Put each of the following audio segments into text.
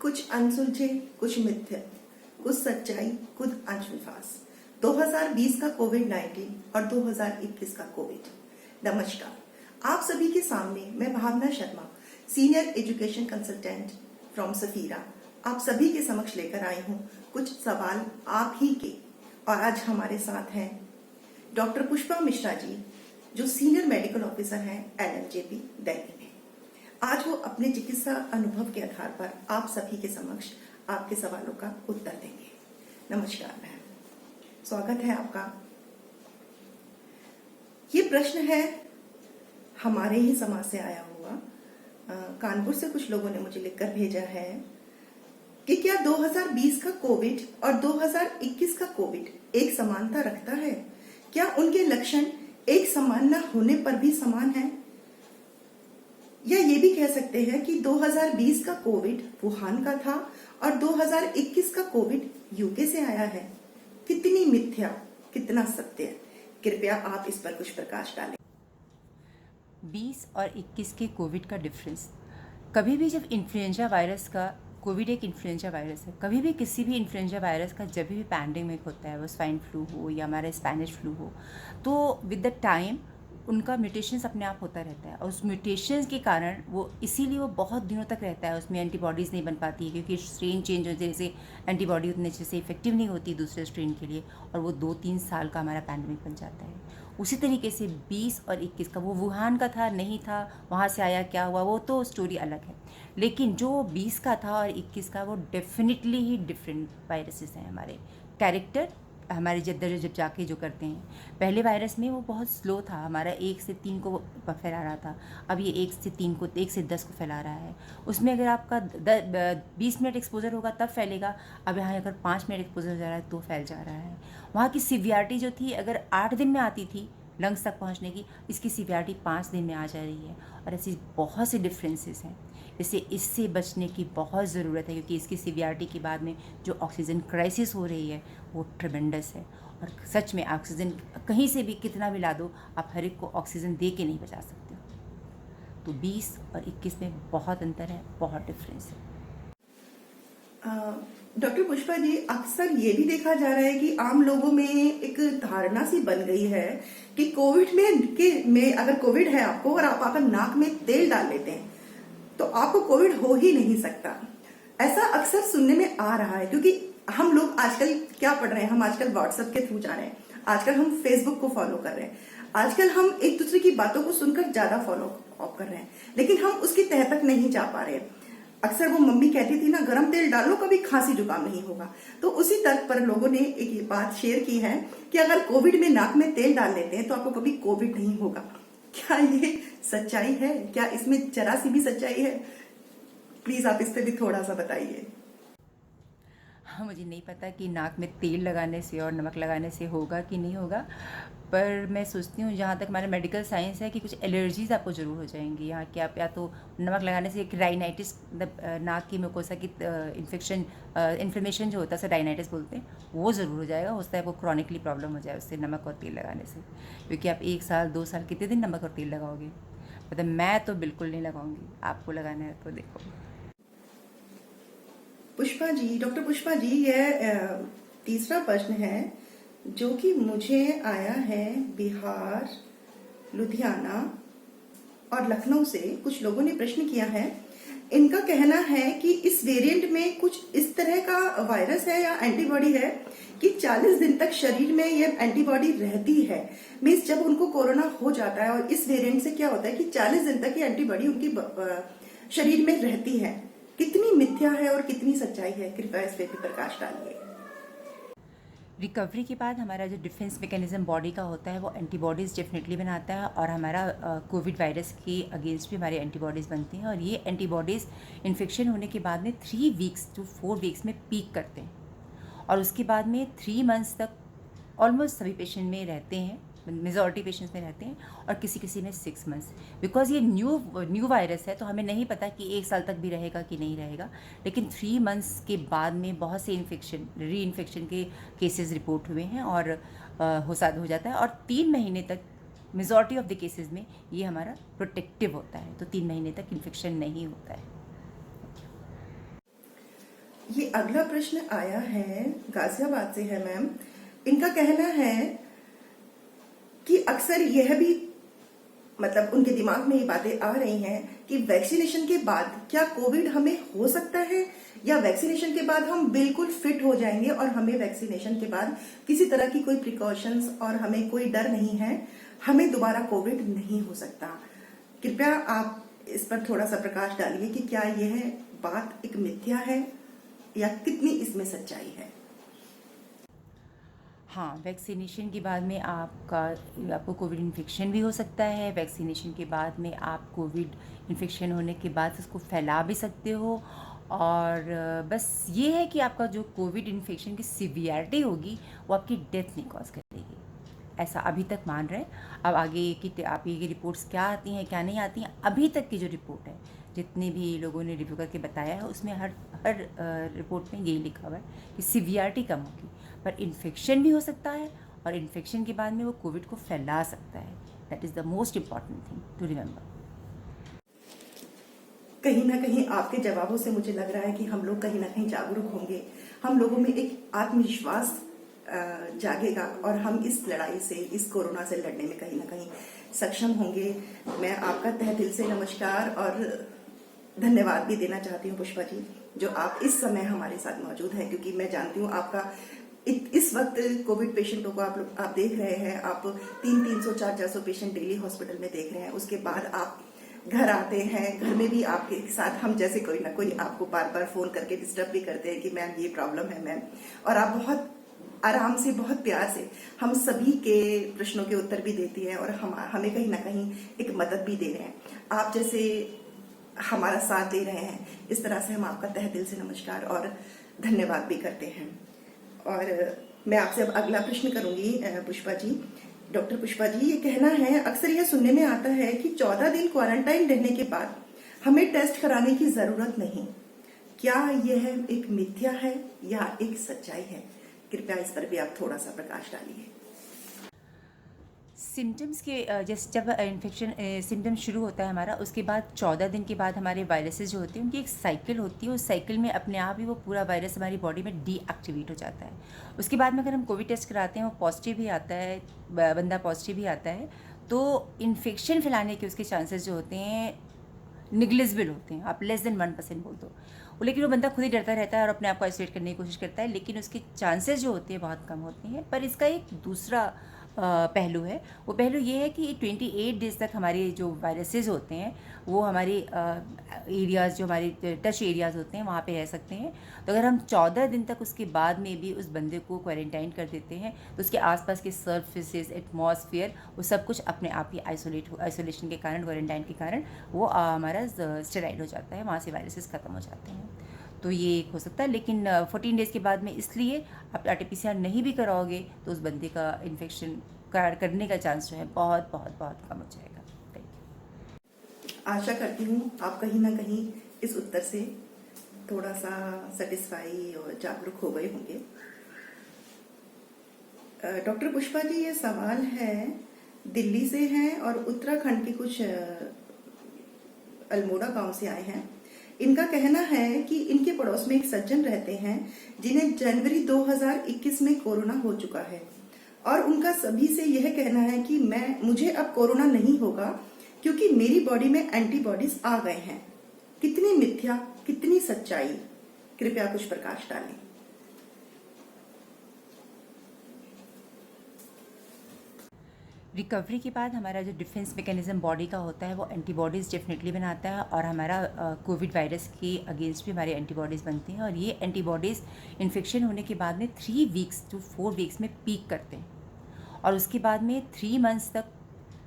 कुछ अनसुलझे, कुछ मिथ्या, कुछ सच्चाई, कुछ अंधविश्वास। 2020 का कोविड-19 और 2021 का कोविड। नमस्कार, आप सभी के सामने मैं Bhavna Sharma, senior education consultant from Safeera, आप सभी के समक्ष लेकर आई हूँ कुछ सवाल आप ही के। और आज हमारे साथ हैं डॉक्टर पुष्पा मिश्रा जी, जो सीनियर मेडिकल ऑफिसर हैं LNJP दिल्ली में। आज वो अपने चिकित्सा अनुभव के आधार पर आप सभी के समक्ष आपके सवालों का उत्तर देंगे। नमस्कार मैम, स्वागत है आपका। ये प्रश्न है हमारे ही समाज से आया हुआ। कानपुर से कुछ लोगों ने मुझे लिखकर भेजा है कि क्या 2020 का कोविड और 2021 का कोविड एक समानता रखता है? क्या उनके लक्षण एक समान न होने पर भी समान है? या ये भी कह सकते हैं कि 2020 का कोविड वुहान का था और 2021 का कोविड यूके से आया है। कितनी मिथ्या, कितना सत्य? कृपया आप इस पर कुछ प्रकाश डालें। 20 और 21 के कोविड का डिफरेंस, कभी भी जब इन्फ्लुएंजा वायरस का, कोविड एक इन्फ्लुएंजा वायरस है, कभी भी किसी भी इन्फ्लुएंजा वायरस का जब भी पैंडेमिक होता है, वो स्वाइन फ्लू हो या हमारा स्पेनिश फ्लू हो, तो विद द टाइम उनका म्यूटेशंस अपने आप होता रहता है और उस म्यूटेशंस के कारण वो इसीलिए वो बहुत दिनों तक रहता है, उसमें एंटीबॉडीज़ नहीं बन पाती है क्योंकि स्ट्रेन चेंज होने से एंटीबॉडी उतने अच्छे से इफेक्टिव नहीं होती दूसरे स्ट्रेन के लिए, और वो 2-3 साल का हमारा पैंडेमिक बन जाता है। उसी तरीके से 20 और 21 का, वो वुहान का था नहीं था, वहाँ से आया क्या हुआ, वो तो स्टोरी अलग है। लेकिन जो 20 का था और 21 का, वो डेफिनेटली ही डिफरेंट वायरसेस हैं। हमारे कैरेक्टर, हमारे जब जाके जो करते हैं, पहले वायरस में वो बहुत स्लो था, हमारा 1 से 3 को फैला रहा था, अब ये 1 से 3 को, 1 से 10 को फैला रहा है। उसमें अगर आपका 20 मिनट एक्सपोजर होगा तब फैलेगा, अब यहाँ अगर 5 मिनट एक्सपोजर जा रहा है तो फैल जा रहा है। वहाँ की सिवियरिटी जो थी, अगर 8 दिन में आती थी लंग्स तक पहुँचने की, इसकी सिवियरिटी 5 दिन में आ जा रही है। और ऐसी बहुत से डिफरेंसेस हैं। इससे बचने की बहुत ज़रूरत है क्योंकि इसकी सिवियरिटी के बाद में जो ऑक्सीजन क्राइसिस हो रही है वो ट्रेमेंडस है। और सच में ऑक्सीजन कहीं से भी कितना भी ला दो, आप हर एक को ऑक्सीजन दे के नहीं बचा सकते। तो 20 और 21 में बहुत अंतर है, बहुत डिफरेंस है। डॉक्टर पुष्पा जी, अक्सर ये भी देखा जा रहा है कि आम लोगों में एक धारणा सी बन गई है कि कोविड में अगर कोविड है आपको और आप अगर नाक में तेल डाल लेते हैं तो आपको कोविड हो ही नहीं सकता। ऐसा अक्सर सुनने में आ रहा है क्योंकि हम लोग आजकल क्या पढ़ रहे हैं, हम आजकल व्हाट्सएप के थ्रू जा रहे हैं, आजकल हम फेसबुक को फॉलो कर रहे हैं, आजकल हम एक दूसरे की बातों को सुनकर ज्यादा फॉलो अप कर रहे हैं, लेकिन हम उसकी तह तक नहीं जा पा रहे हैं। अक्सर वो मम्मी कहती थी ना, गरम तेल डालो कभी खांसी जुकाम नहीं होगा। तो उसी तर्क पर लोगों ने एक बात शेयर की है कि अगर कोविड में नाक में तेल डाल लेते हैं तो आपको कभी कोविड नहीं होगा। क्या ये सच्चाई है? क्या इसमें जरा सी भी सच्चाई है? प्लीज आप इस पे भी थोड़ा सा बताइए। हाँ, मुझे नहीं पता कि नाक में तेल लगाने से और नमक लगाने से होगा कि नहीं होगा, पर मैं सोचती हूँ जहाँ तक हमारा मेडिकल साइंस है कि कुछ एलर्जीज़ आपको ज़रूर हो जाएंगी यहाँ कि आप या तो नमक लगाने से एक राइनाइटिस, नाक की मुकोसा की इन्फ्लेमेशन जो होता है, राइनाइटिस बोलते हैं, वो ज़रूर हो जाएगा। होता है वो क्रॉनिकली प्रॉब्लम हो जाए उससे, नमक और तेल लगाने से। क्योंकि आप 1 साल 2 साल कितने दिन नमक और तेल लगाओगे? मतलब मैं तो बिल्कुल नहीं लगाऊंगी, आपको लगाना है तो देखो। पुष्पा जी, डॉक्टर पुष्पा जी, यह तीसरा प्रश्न है जो कि मुझे आया है बिहार, लुधियाना और लखनऊ से। कुछ लोगों ने प्रश्न किया है। इनका कहना है कि इस वेरिएंट में कुछ इस तरह का वायरस है या एंटीबॉडी है कि 40 दिन तक शरीर में यह एंटीबॉडी रहती है। मीन्स जब उनको कोरोना हो जाता है, और इस वेरिएंट से क्या होता है कि 40 दिन तक ये एंटीबॉडी उनकी शरीर में रहती है। कितनी मिथ्या है और कितनी सच्चाई है? कृपया इस पे भी प्रकाश डालिए। रिकवरी के बाद हमारा जो डिफेंस मैकेनिज्म बॉडी का होता है वो एंटीबॉडीज़ डेफिनेटली बनाता है, और हमारा कोविड वायरस के अगेंस्ट भी हमारी एंटीबॉडीज़ बनती हैं। और ये एंटीबॉडीज़ इन्फेक्शन होने के बाद में 3 वीक्स टू 4 वीक्स में पीक करते हैं, और उसके बाद में 3 मंथ्स तक ऑलमोस्ट सभी पेशेंट में रहते हैं, मेजॉरिटी पेशेंट्स में रहते हैं, और किसी किसी में 6 मंथ्स। बिकॉज ये न्यू वायरस है तो हमें नहीं पता कि 1 साल तक भी रहेगा कि नहीं रहेगा, लेकिन 3 मंथ्स के बाद में बहुत से री इन्फेक्शन के केसेस रिपोर्ट हुए हैं और हो जाता है। और 3 महीने तक मेजॉरिटी ऑफ द केसेस में ये हमारा प्रोटेक्टिव होता है, तो 3 महीने तक इन्फेक्शन नहीं होता है। ये अगला प्रश्न आया है, गाजियाबाद से है मैम। इनका कहना है कि अक्सर यह भी मतलब उनके दिमाग में ये बातें आ रही हैं कि वैक्सीनेशन के बाद क्या कोविड हमें हो सकता है, या वैक्सीनेशन के बाद हम बिल्कुल फिट हो जाएंगे और हमें वैक्सीनेशन के बाद किसी तरह की कोई प्रिकॉशंस और हमें कोई डर नहीं है, हमें दोबारा कोविड नहीं हो सकता। कृपया आप इस पर थोड़ा सा प्रकाश डालिए कि क्या यह बात एक मिथ्या है या कितनी इसमें सच्चाई है। हाँ, वैक्सीनेशन के बाद में आपको कोविड इन्फेक्शन भी हो सकता है। वैक्सीनेशन के बाद में आप कोविड इन्फेक्शन होने के बाद उसको फैला भी सकते हो, और बस ये है कि आपका जो कोविड इन्फेक्शन की सिवियरिटी होगी वो आपकी डेथ नहीं कॉज करेगी, ऐसा अभी तक मान रहे हैं। अब आगे की आप ये रिपोर्ट्स क्या आती हैं क्या नहीं आती हैं, अभी तक की जो रिपोर्ट है, जितने भी लोगों ने रिव्यू करके बताया है, उसमें हर रिपोर्ट में यही लिखा हुआ है कि सिवियरिटी कम होगी, पर इन्फेक्शन भी हो सकता है और इन्फेक्शन के बाद में वो कोविड को फैला सकता है। That is the most important thing to remember. कहीं ना कहीं आपके जवाबों से मुझे लग रहा है कि हम लोग कहीं ना कहीं जागरूक होंगे, हम लोगों में एक आत्मविश्वास जागेगा और हम इस लड़ाई से, इस कोरोना से लड़ने में कहीं ना कहीं सक्षम होंगे। मैं आपका तहे दिल से नमस्कार और धन्यवाद भी देना चाहती हूँ पुष्पा जी, जो आप इस समय हमारे साथ मौजूद हैं, क्योंकि मैं जानती हूँ आपका इस वक्त कोविड पेशेंटों को आप देख रहे हैं, आप 300, 400 पेशेंट डेली हॉस्पिटल में देख रहे हैं। उसके बाद आप घर आते हैं, घर में भी आपके साथ हम जैसे कोई ना कोई आपको बार बार फोन करके डिस्टर्ब भी करते हैं कि मैम ये प्रॉब्लम है मैम, और आप बहुत आराम से, बहुत प्यार से हम सभी के प्रश्नों के उत्तर भी देती हैं और हमें कहीं ना कहीं एक मदद भी दे रहे हैं। आप जैसे हमारा साथ दे रहे हैं, इस तरह से हम आपका तहे दिल से नमस्कार और धन्यवाद भी करते हैं। और मैं आपसे अब अगला प्रश्न करूंगी पुष्पा जी। डॉक्टर पुष्पा जी, ये कहना है, अक्सर यह सुनने में आता है कि 14 दिन क्वारंटाइन रहने के बाद हमें टेस्ट कराने की जरूरत नहीं। क्या यह एक मिथ्या है या एक सच्चाई है? कृपया इस पर भी आप थोड़ा सा प्रकाश डालिए। सिम्टम्स के जब इन्फेक्शन सिम्टम्स शुरू होता है हमारा, उसके बाद 14 दिन के बाद हमारे वायरसेस जो होते हैं उनकी एक साइकिल होती है। उस साइकिल में अपने आप ही वो पूरा वायरस हमारी बॉडी में डीएक्टिवेट हो जाता है। उसके बाद में अगर हम कोविड टेस्ट कराते हैं, वो पॉजिटिव भी आता है, बंदा पॉजिटिव भी आता है, तो इन्फेक्शन फैलाने के उसके चांसेस जो होते हैं निग्लिजिबल होते हैं। आप लेस देन 1% बोल दो, लेकिन वो बंदा खुद ही डरता रहता है और अपने आप को आइसोलेट करने की कोशिश करता है, लेकिन उसके चांसेस जो होते हैं बहुत कम होते हैं। पर इसका एक दूसरा पहलू है। वो पहलू ये है कि 28 डेज़ तक हमारे जो वायरसेस होते हैं वो हमारे एरियाज़, जो हमारे टच एरियाज़ होते हैं, वहाँ पे रह सकते हैं। तो अगर हम 14 दिन तक उसके बाद में भी उस बंदे को क्वारंटाइन कर देते हैं, तो उसके आसपास के सर्फेसेस, एटमॉस्फेयर, वो सब कुछ अपने आप ही आइसोलेशन के कारण, क्वारंटाइन के कारण वो हमारा स्टेराइल हो जाता है, वहाँ से वायरसेस ख़त्म हो जाते हैं। तो ये एक हो सकता है। लेकिन 14 डेज़ के बाद में इसलिए आप RT-PCR नहीं भी कराओगे तो उस बंदे का इन्फेक्शन करने का चांस जो है बहुत बहुत बहुत कम हो जाएगा। Thank you. आशा करती हूँ आप कहीं ना कहीं इस उत्तर से थोड़ा सा सेटिस्फाई और जागरूक हो गए होंगे। डॉक्टर पुष्पा जी, ये सवाल है, दिल्ली से हैं और उत्तराखंड के कुछ अल्मोड़ा गांव से आए हैं। इनका कहना है कि इनके पड़ोस में एक सज्जन रहते हैं जिन्हें जनवरी 2021 में कोरोना हो चुका है, और उनका सभी से यह कहना है कि मुझे अब कोरोना नहीं होगा क्योंकि मेरी बॉडी में एंटीबॉडीज आ गए हैं। कितनी मिथ्या, कितनी सच्चाई? कृपया कुछ प्रकाश डालें। रिकवरी के बाद हमारा जो डिफेंस मैकेनिज्म बॉडी का होता है वो एंटीबॉडीज़ डेफिनेटली बनाता है, और हमारा कोविड वायरस के अगेंस्ट भी हमारे एंटीबॉडीज़ बनती हैं, और ये एंटीबॉडीज़ इन्फेक्शन होने के बाद में 3 वीक्स to 4 वीक्स में पीक करते हैं, और उसके बाद में 3 मंथ्स तक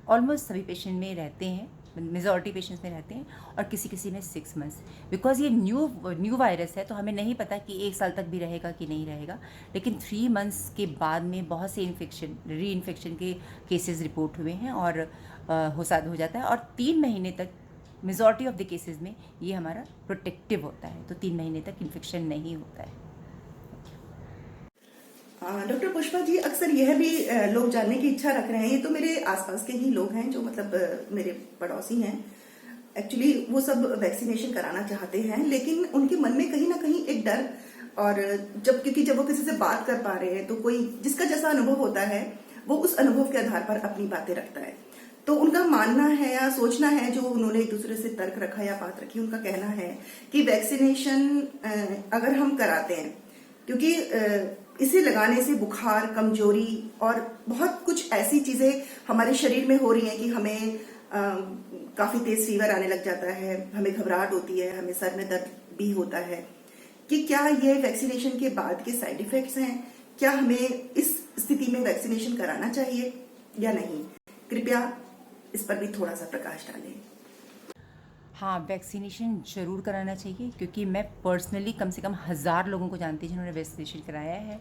ऑलमोस्ट सभी पेशेंट में रहते हैं, मेजॉरिटी पेशेंट्स में रहते हैं, और किसी किसी में 6 मंथ्स। बिकॉज ये न्यू वायरस है तो हमें नहीं पता कि 1 साल तक भी रहेगा कि नहीं रहेगा, लेकिन 3 मंथ्स के बाद में बहुत से री इन्फेक्शन के केसेस रिपोर्ट हुए हैं, और हो जाता है, और 3 महीने तक मेजॉरिटी ऑफ द केसेस में ये हमारा प्रोटेक्टिव होता है, तो 3 महीने तक इन्फेक्शन नहीं होता है। डॉक्टर पुष्पा जी, अक्सर यह भी लोग जानने की इच्छा रख रहे हैं, ये तो मेरे आसपास के ही लोग हैं जो मतलब मेरे पड़ोसी हैं, एक्चुअली वो सब वैक्सीनेशन कराना चाहते हैं, लेकिन उनके मन में कहीं ना कहीं एक डर और क्योंकि जब वो किसी से बात कर पा रहे हैं तो कोई जिसका जैसा अनुभव होता है वो उस अनुभव के आधार पर अपनी बातें रखता है। तो उनका मानना है या सोचना है, जो उन्होंने एक दूसरे से तर्क रखा या बात रखी, उनका कहना है कि वैक्सीनेशन अगर हम कराते हैं, क्योंकि इसे लगाने से बुखार, कमजोरी और बहुत कुछ ऐसी चीजें हमारे शरीर में हो रही हैं कि हमें काफी तेज फीवर आने लग जाता है, हमें घबराहट होती है, हमें सर में दर्द भी होता है, कि क्या ये वैक्सीनेशन के बाद के साइड इफेक्ट्स हैं? क्या हमें इस स्थिति में वैक्सीनेशन कराना चाहिए या नहीं? कृपया इस पर भी थोड़ा सा प्रकाश डालें। हाँ, वैक्सीनेशन ज़रूर कराना चाहिए, क्योंकि मैं पर्सनली कम से कम 1000 लोगों को जानती हूँ जिन्होंने वैक्सीनेशन कराया है।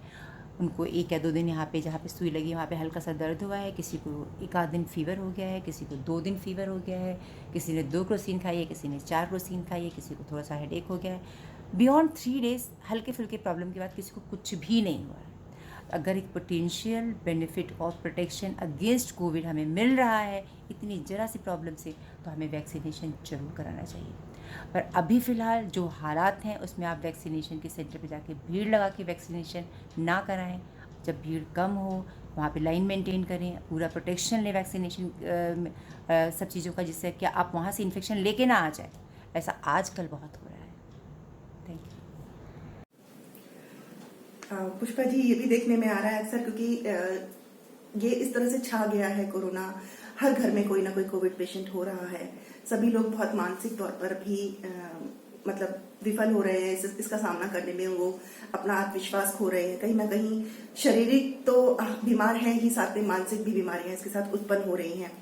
उनको 1 या 2 दिन यहाँ पे जहाँ पे सुई लगी वहाँ पे हल्का सा दर्द हुआ है, किसी को 1 आध दिन फीवर हो गया है, किसी को 2 दिन फीवर हो गया है, किसी ने 2 क्रोसिन खाई है, किसी ने 4 क्रोसिन खाई है, किसी को थोड़ा सा हेडेक हो गया है। बियॉन्ड 3 डेज़ हल्के फुल्के प्रॉब्लम के बाद किसी को कुछ भी नहीं हुआ है। अगर एक potential benefit of protection against Covid हमें मिल रहा है इतनी ज़रा सी प्रॉब्लम से, तो हमें वैक्सीनेशन ज़रूर कराना चाहिए। पर अभी फ़िलहाल जो हालात हैं उसमें आप वैक्सीनेशन के सेंटर पे जाके भीड़ लगा के वैक्सीनेशन ना कराएं। जब भीड़ कम हो वहाँ पे लाइन मेंटेन करें, पूरा प्रोटेक्शन लें वैक्सीनेशन सब चीज़ों का, जिससे कि आप वहाँ से इन्फेक्शन लेके ना आ जाए। ऐसा आजकल बहुत हो रहा है। Thank you. पुष्पा जी, ये भी देखने में आ रहा है अक्सर, क्योंकि ये इस तरह से छा गया है कोरोना, हर घर में कोई ना कोई कोविड पेशेंट हो रहा है। सभी लोग बहुत मानसिक तौर पर भी मतलब विफल हो रहे हैं इसका सामना करने में, वो अपना आत्मविश्वास खो रहे हैं। कहीं ना कहीं शारीरिक तो बीमार हैं ही, साथ में मानसिक भी बीमारियां इसके साथ उत्पन्न हो रही हैं।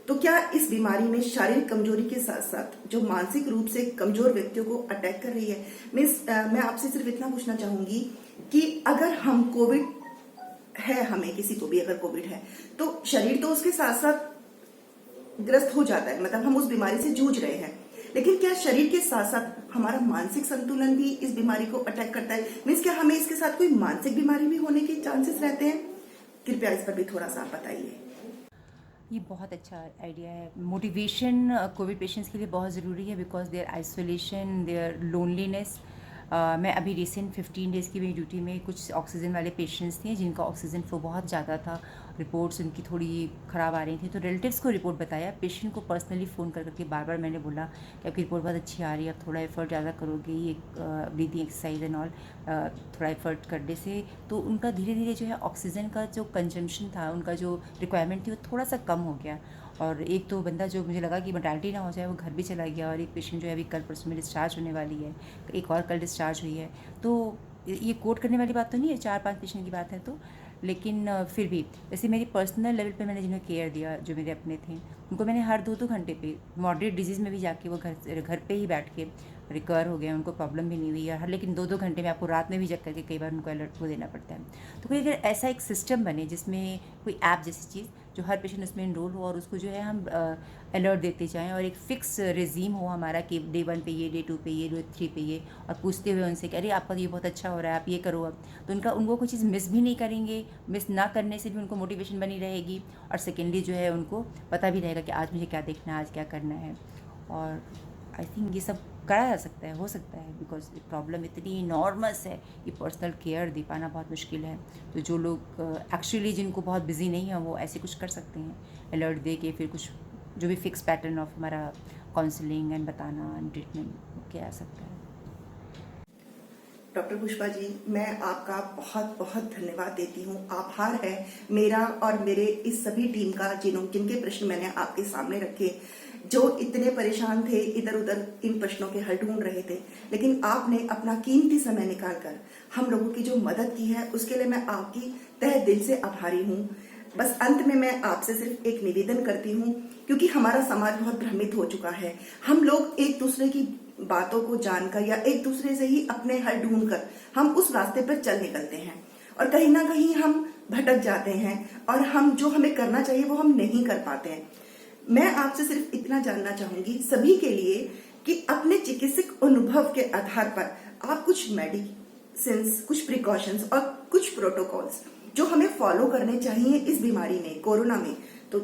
तो क्या इस बीमारी में शारीरिक कमजोरी के साथ साथ जो मानसिक रूप से कमजोर व्यक्तियों को अटैक कर रही है? मैं आपसे सिर्फ इतना पूछना चाहूंगी कि अगर हम कोविड है, हमें किसी को भी अगर कोविड है, तो शरीर तो उसके साथ साथ ग्रस्त हो जाता है, मतलब हम उस बीमारी से जूझ रहे हैं, लेकिन क्या शरीर के साथ साथ हमारा मानसिक संतुलन भी इस बीमारी को अटैक करता है? मीन्स क्या हमें इसके साथ कोई मानसिक बीमारी भी होने के चांसेस रहते हैं? कृपया इस पर भी थोड़ा सा आप बताइए। ये बहुत अच्छा आइडिया है। मोटिवेशन कोविड पेशेंट्स के लिए बहुत ज़रूरी है, because there isolation, there loneliness. मैं अभी रिसेंट 15 डेज़ की मेरी ड्यूटी में कुछ ऑक्सीजन वाले पेशेंट्स थे जिनका ऑक्सीजन फ्लो बहुत ज़्यादा था, रिपोर्ट्स उनकी थोड़ी ख़राब आ रही थी, तो रिलेटिव्स को रिपोर्ट बताया। पेशेंट को पर्सनली फ़ोन कर करके बार बार मैंने बोला कि आपकी रिपोर्ट बहुत अच्छी आ रही है, आप थोड़ा एफर्ट ज़्यादा करोगे, ये ब्रीदिंग एक्सरसाइज एंड ऑल, थोड़ा एफर्ट करने से तो उनका धीरे धीरे जो है ऑक्सीजन का जो कंजम्पशन था, उनका जो रिक्वायरमेंट थी वो थोड़ा सा कम हो गया। और एक तो बंदा जो मुझे लगा कि मोर्टालिटी ना हो जाए वो घर भी चला गया, और एक पेशेंट जो है अभी कल परसों में डिस्चार्ज होने वाली है, एक और कल डिस्चार्ज हुई है। तो ये कोट करने वाली बात तो नहीं है, 4-5 पेशेंट की बात है तो, लेकिन फिर भी जैसे मेरी पर्सनल लेवल पे मैंने जिन्हें केयर दिया, जो मेरे अपने थे, उनको मैंने हर 2-2 घंटे पे मॉडरेट डिजीज़ में भी जाके वो घर पे ही बैठ के रिकवर हो गए, उनको प्रॉब्लम भी नहीं हुई है। हर लेकिन 2-2 घंटे में आपको रात में भी जग करके कई बार उनको अलर्ट को देना पड़ता है। तो कोई अगर ऐसा एक सिस्टम बने जिसमें कोई ऐप जैसी चीज़ जो हर पेशेंट उसमें इनरोल हो और उसको जो है हम अलर्ट देते जाएँ, और एक फ़िक्स रेज़ीम हो हमारा कि डे 1 पे ये, डे 2 पे ये, डे 3 पे ये, और पूछते हुए उनसे कि अरे आपका ये बहुत अच्छा हो रहा है, आप ये करो अब। तो उनको कोई चीज़ मिस भी नहीं करेंगे, मिस ना करने से भी उनको मोटिवेशन बनी रहेगी, और सेकेंडली जो है उनको पता भी रहेगा कि आज मुझे क्या देखना है, आज क्या करना है। और आई थिंक ये सब करा जा सकता है, हो सकता है, बिकॉज प्रॉब्लम इतनी इनॉर्मस है कि पर्सनल केयर दे पाना बहुत मुश्किल है। तो जो लोग एक्चुअली जिनको बहुत बिजी नहीं है वो ऐसे कुछ कर सकते हैं, अलर्ट दे के फिर कुछ जो भी फिक्स पैटर्न ऑफ हमारा काउंसलिंग एंड बताना एंड ट्रीटमेंट किया जा सकता है। डॉक्टर पुष्पा जी, मैं आपका बहुत बहुत धन्यवाद देती हूँ। आभार है मेरा और मेरे इस सभी टीम का जिनके प्रश्न मैंने आपके सामने रखे, जो इतने परेशान थे, इधर उधर इन प्रश्नों के हल ढूंढ रहे थे, लेकिन आपने अपना कीमती समय निकालकर हम लोगों की जो मदद की है उसके लिए मैं आपकी तहे दिल से आभारी हूँ। बस अंत में मैं आपसे सिर्फ एक निवेदन करती हूँ, क्योंकि हमारा समाज बहुत भ्रमित हो चुका है। हम लोग एक दूसरे की बातों को जानकर या एक दूसरे से ही अपने हल ढूंढकर हम उस रास्ते पर चल निकलते हैं, और कहीं ना कहीं हम भटक जाते हैं और हम जो हमें करना चाहिए वो हम नहीं कर पाते हैं। मैं आपसे सिर्फ इतना जानना चाहूंगी सभी के लिए कि अपने चिकित्सक अनुभव के आधार पर आप कुछ मेडिसिन्स, कुछ प्रिकॉशंस और कुछ प्रोटोकॉल्स जो हमें फॉलो करने चाहिए इस बीमारी में, कोरोना में, तो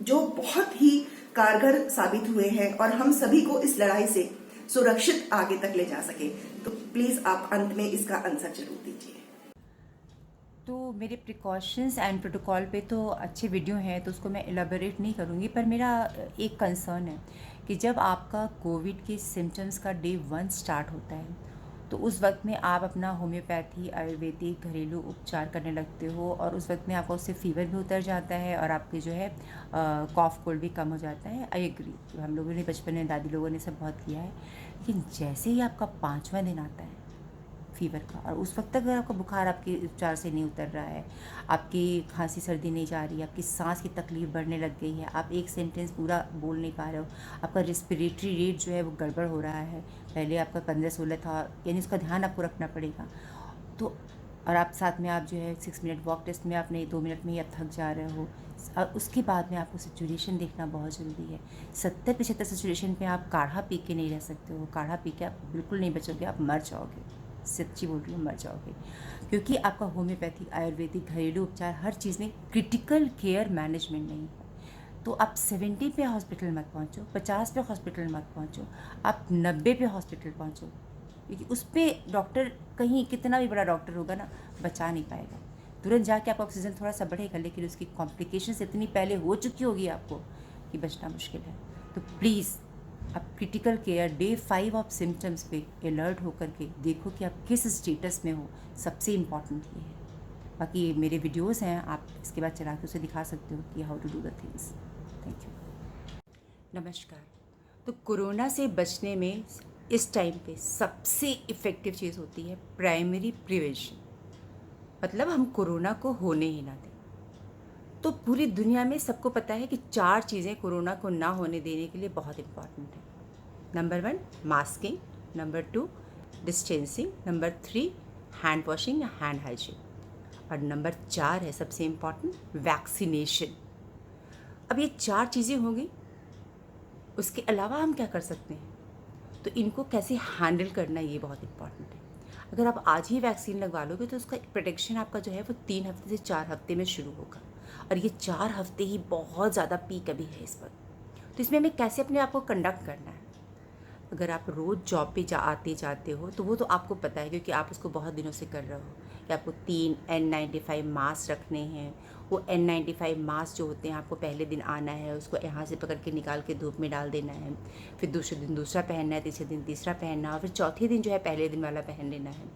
जो बहुत ही कारगर साबित हुए हैं और हम सभी को इस लड़ाई से सुरक्षित आगे तक ले जा सके। तो प्लीज आप अंत में इसका आंसर जरूर दीजिए। तो मेरे प्रिकॉशंस एंड प्रोटोकॉल पे तो अच्छे वीडियो हैं, तो उसको मैं एलाबोरेट नहीं करूँगी, पर मेरा एक कंसर्न है कि जब आपका कोविड के सिम्टम्स का डे 1 स्टार्ट होता है, तो उस वक्त में आप अपना होम्योपैथी, आयुर्वेदिक, घरेलू उपचार करने लगते हो, और उस वक्त में आपका उससे फ़ीवर भी उतर जाता है और आपके जो है कॉफ़ कोल्ड भी कम हो जाता है। आई एग्री, हम लोगों ने बचपन में दादी लोगों ने सब बहुत किया है। लेकिन जैसे ही आपका 5वां दिन आता है फ़ीवर का, और उस वक्त तक अगर आपका बुखार आपके उपचार से नहीं उतर रहा है, आपकी खांसी सर्दी नहीं जा रही है, आपकी सांस की तकलीफ़ बढ़ने लग गई है, आप एक सेंटेंस पूरा बोल नहीं पा रहे हो, आपका रेस्पिरेटरी रेट जो है वो गड़बड़ हो रहा है, पहले आपका 15-16 था, यानी उसका ध्यान आपको रखना पड़ेगा। तो और आप साथ में आप जो है 6 मिनट वॉक टेस्ट में आपने 2 मिनट में ही आप थक जा रहे हो, और उसके बाद में आपको सिचुएशन देखना बहुत ज़रूरी है। 70-75 सिचुएशन पे आप काढ़ा पी के नहीं रह सकते हो, काढ़ा पी के आप बिल्कुल नहीं बचोगे, आप मर जाओगे, सच्ची बोल रही हूँ, मर जाओगे। क्योंकि आपका होम्योपैथिक, आयुर्वेदिक, घरेलू उपचार हर चीज़ में क्रिटिकल केयर मैनेजमेंट नहीं है। तो आप 70 पे हॉस्पिटल मत पहुँचो, 50 पे हॉस्पिटल मत पहुँचो, आप 90 पे हॉस्पिटल पहुँचो, क्योंकि उस पर डॉक्टर कहीं कितना भी बड़ा डॉक्टर होगा ना, बचा नहीं पाएगा। तुरंत जाके आपका ऑक्सीजन थोड़ा सा बढ़ेगा, लेकिन उसकी कॉम्प्लिकेशंस इतनी पहले हो चुकी होगी आपको कि बचना मुश्किल है। तो प्लीज़ आप critical care day 5 of symptoms पे अलर्ट होकर के देखो कि आप किस स्टेटस में हो, सबसे इम्पॉर्टेंट ये है। बाकी मेरे वीडियोस हैं, आप इसके बाद चला के उसे दिखा सकते हो कि how to do the things. Thank you. नमस्कार। तो कोरोना से बचने में इस टाइम पे सबसे इफ़ेक्टिव चीज़ होती है प्राइमरी प्रिवेंशन, मतलब हम कोरोना को होने ही ना दें। तो पूरी दुनिया में सबको पता है कि 4 चीज़ें कोरोना को ना होने देने के लिए बहुत इम्पॉर्टेंट है। Number 1 masking, number 2 distancing, number 3 hand washing या हैंड हाइजीन, और नंबर 4 है सबसे इम्पॉर्टेंट वैक्सीनेशन। अब ये 4 चीज़ें होंगी, उसके अलावा हम क्या कर सकते हैं, तो इनको कैसे हैंडल करना, ये बहुत इम्पॉर्टेंट है। अगर आप आज ही वैक्सीन लगवा लोगे तो उसका प्रोटेक्शन आपका जो है वो 3 हफ्ते से 4 हफ्ते में शुरू होगा, और ये 4 हफ्ते ही बहुत ज़्यादा पीक अभी है इस वक्त। तो इसमें हमें कैसे अपने आप को कंडक्ट करना है। अगर आप रोज़ जॉब पे आते जाते हो तो वो तो आपको पता है, क्योंकि आप उसको बहुत दिनों से कर रहे हो कि आपको 3 N95 मास्क रखने हैं। वो N95 मास्क जो होते हैं, आपको पहले दिन आना है, उसको यहाँ से पकड़ के निकाल के धूप में डाल देना है, फिर दूसरे दिन दूसरा पहनना है, तीसरे दिन तीसरा पहनना है, और फिर चौथे दिन जो है पहले दिन वाला पहन लेना है।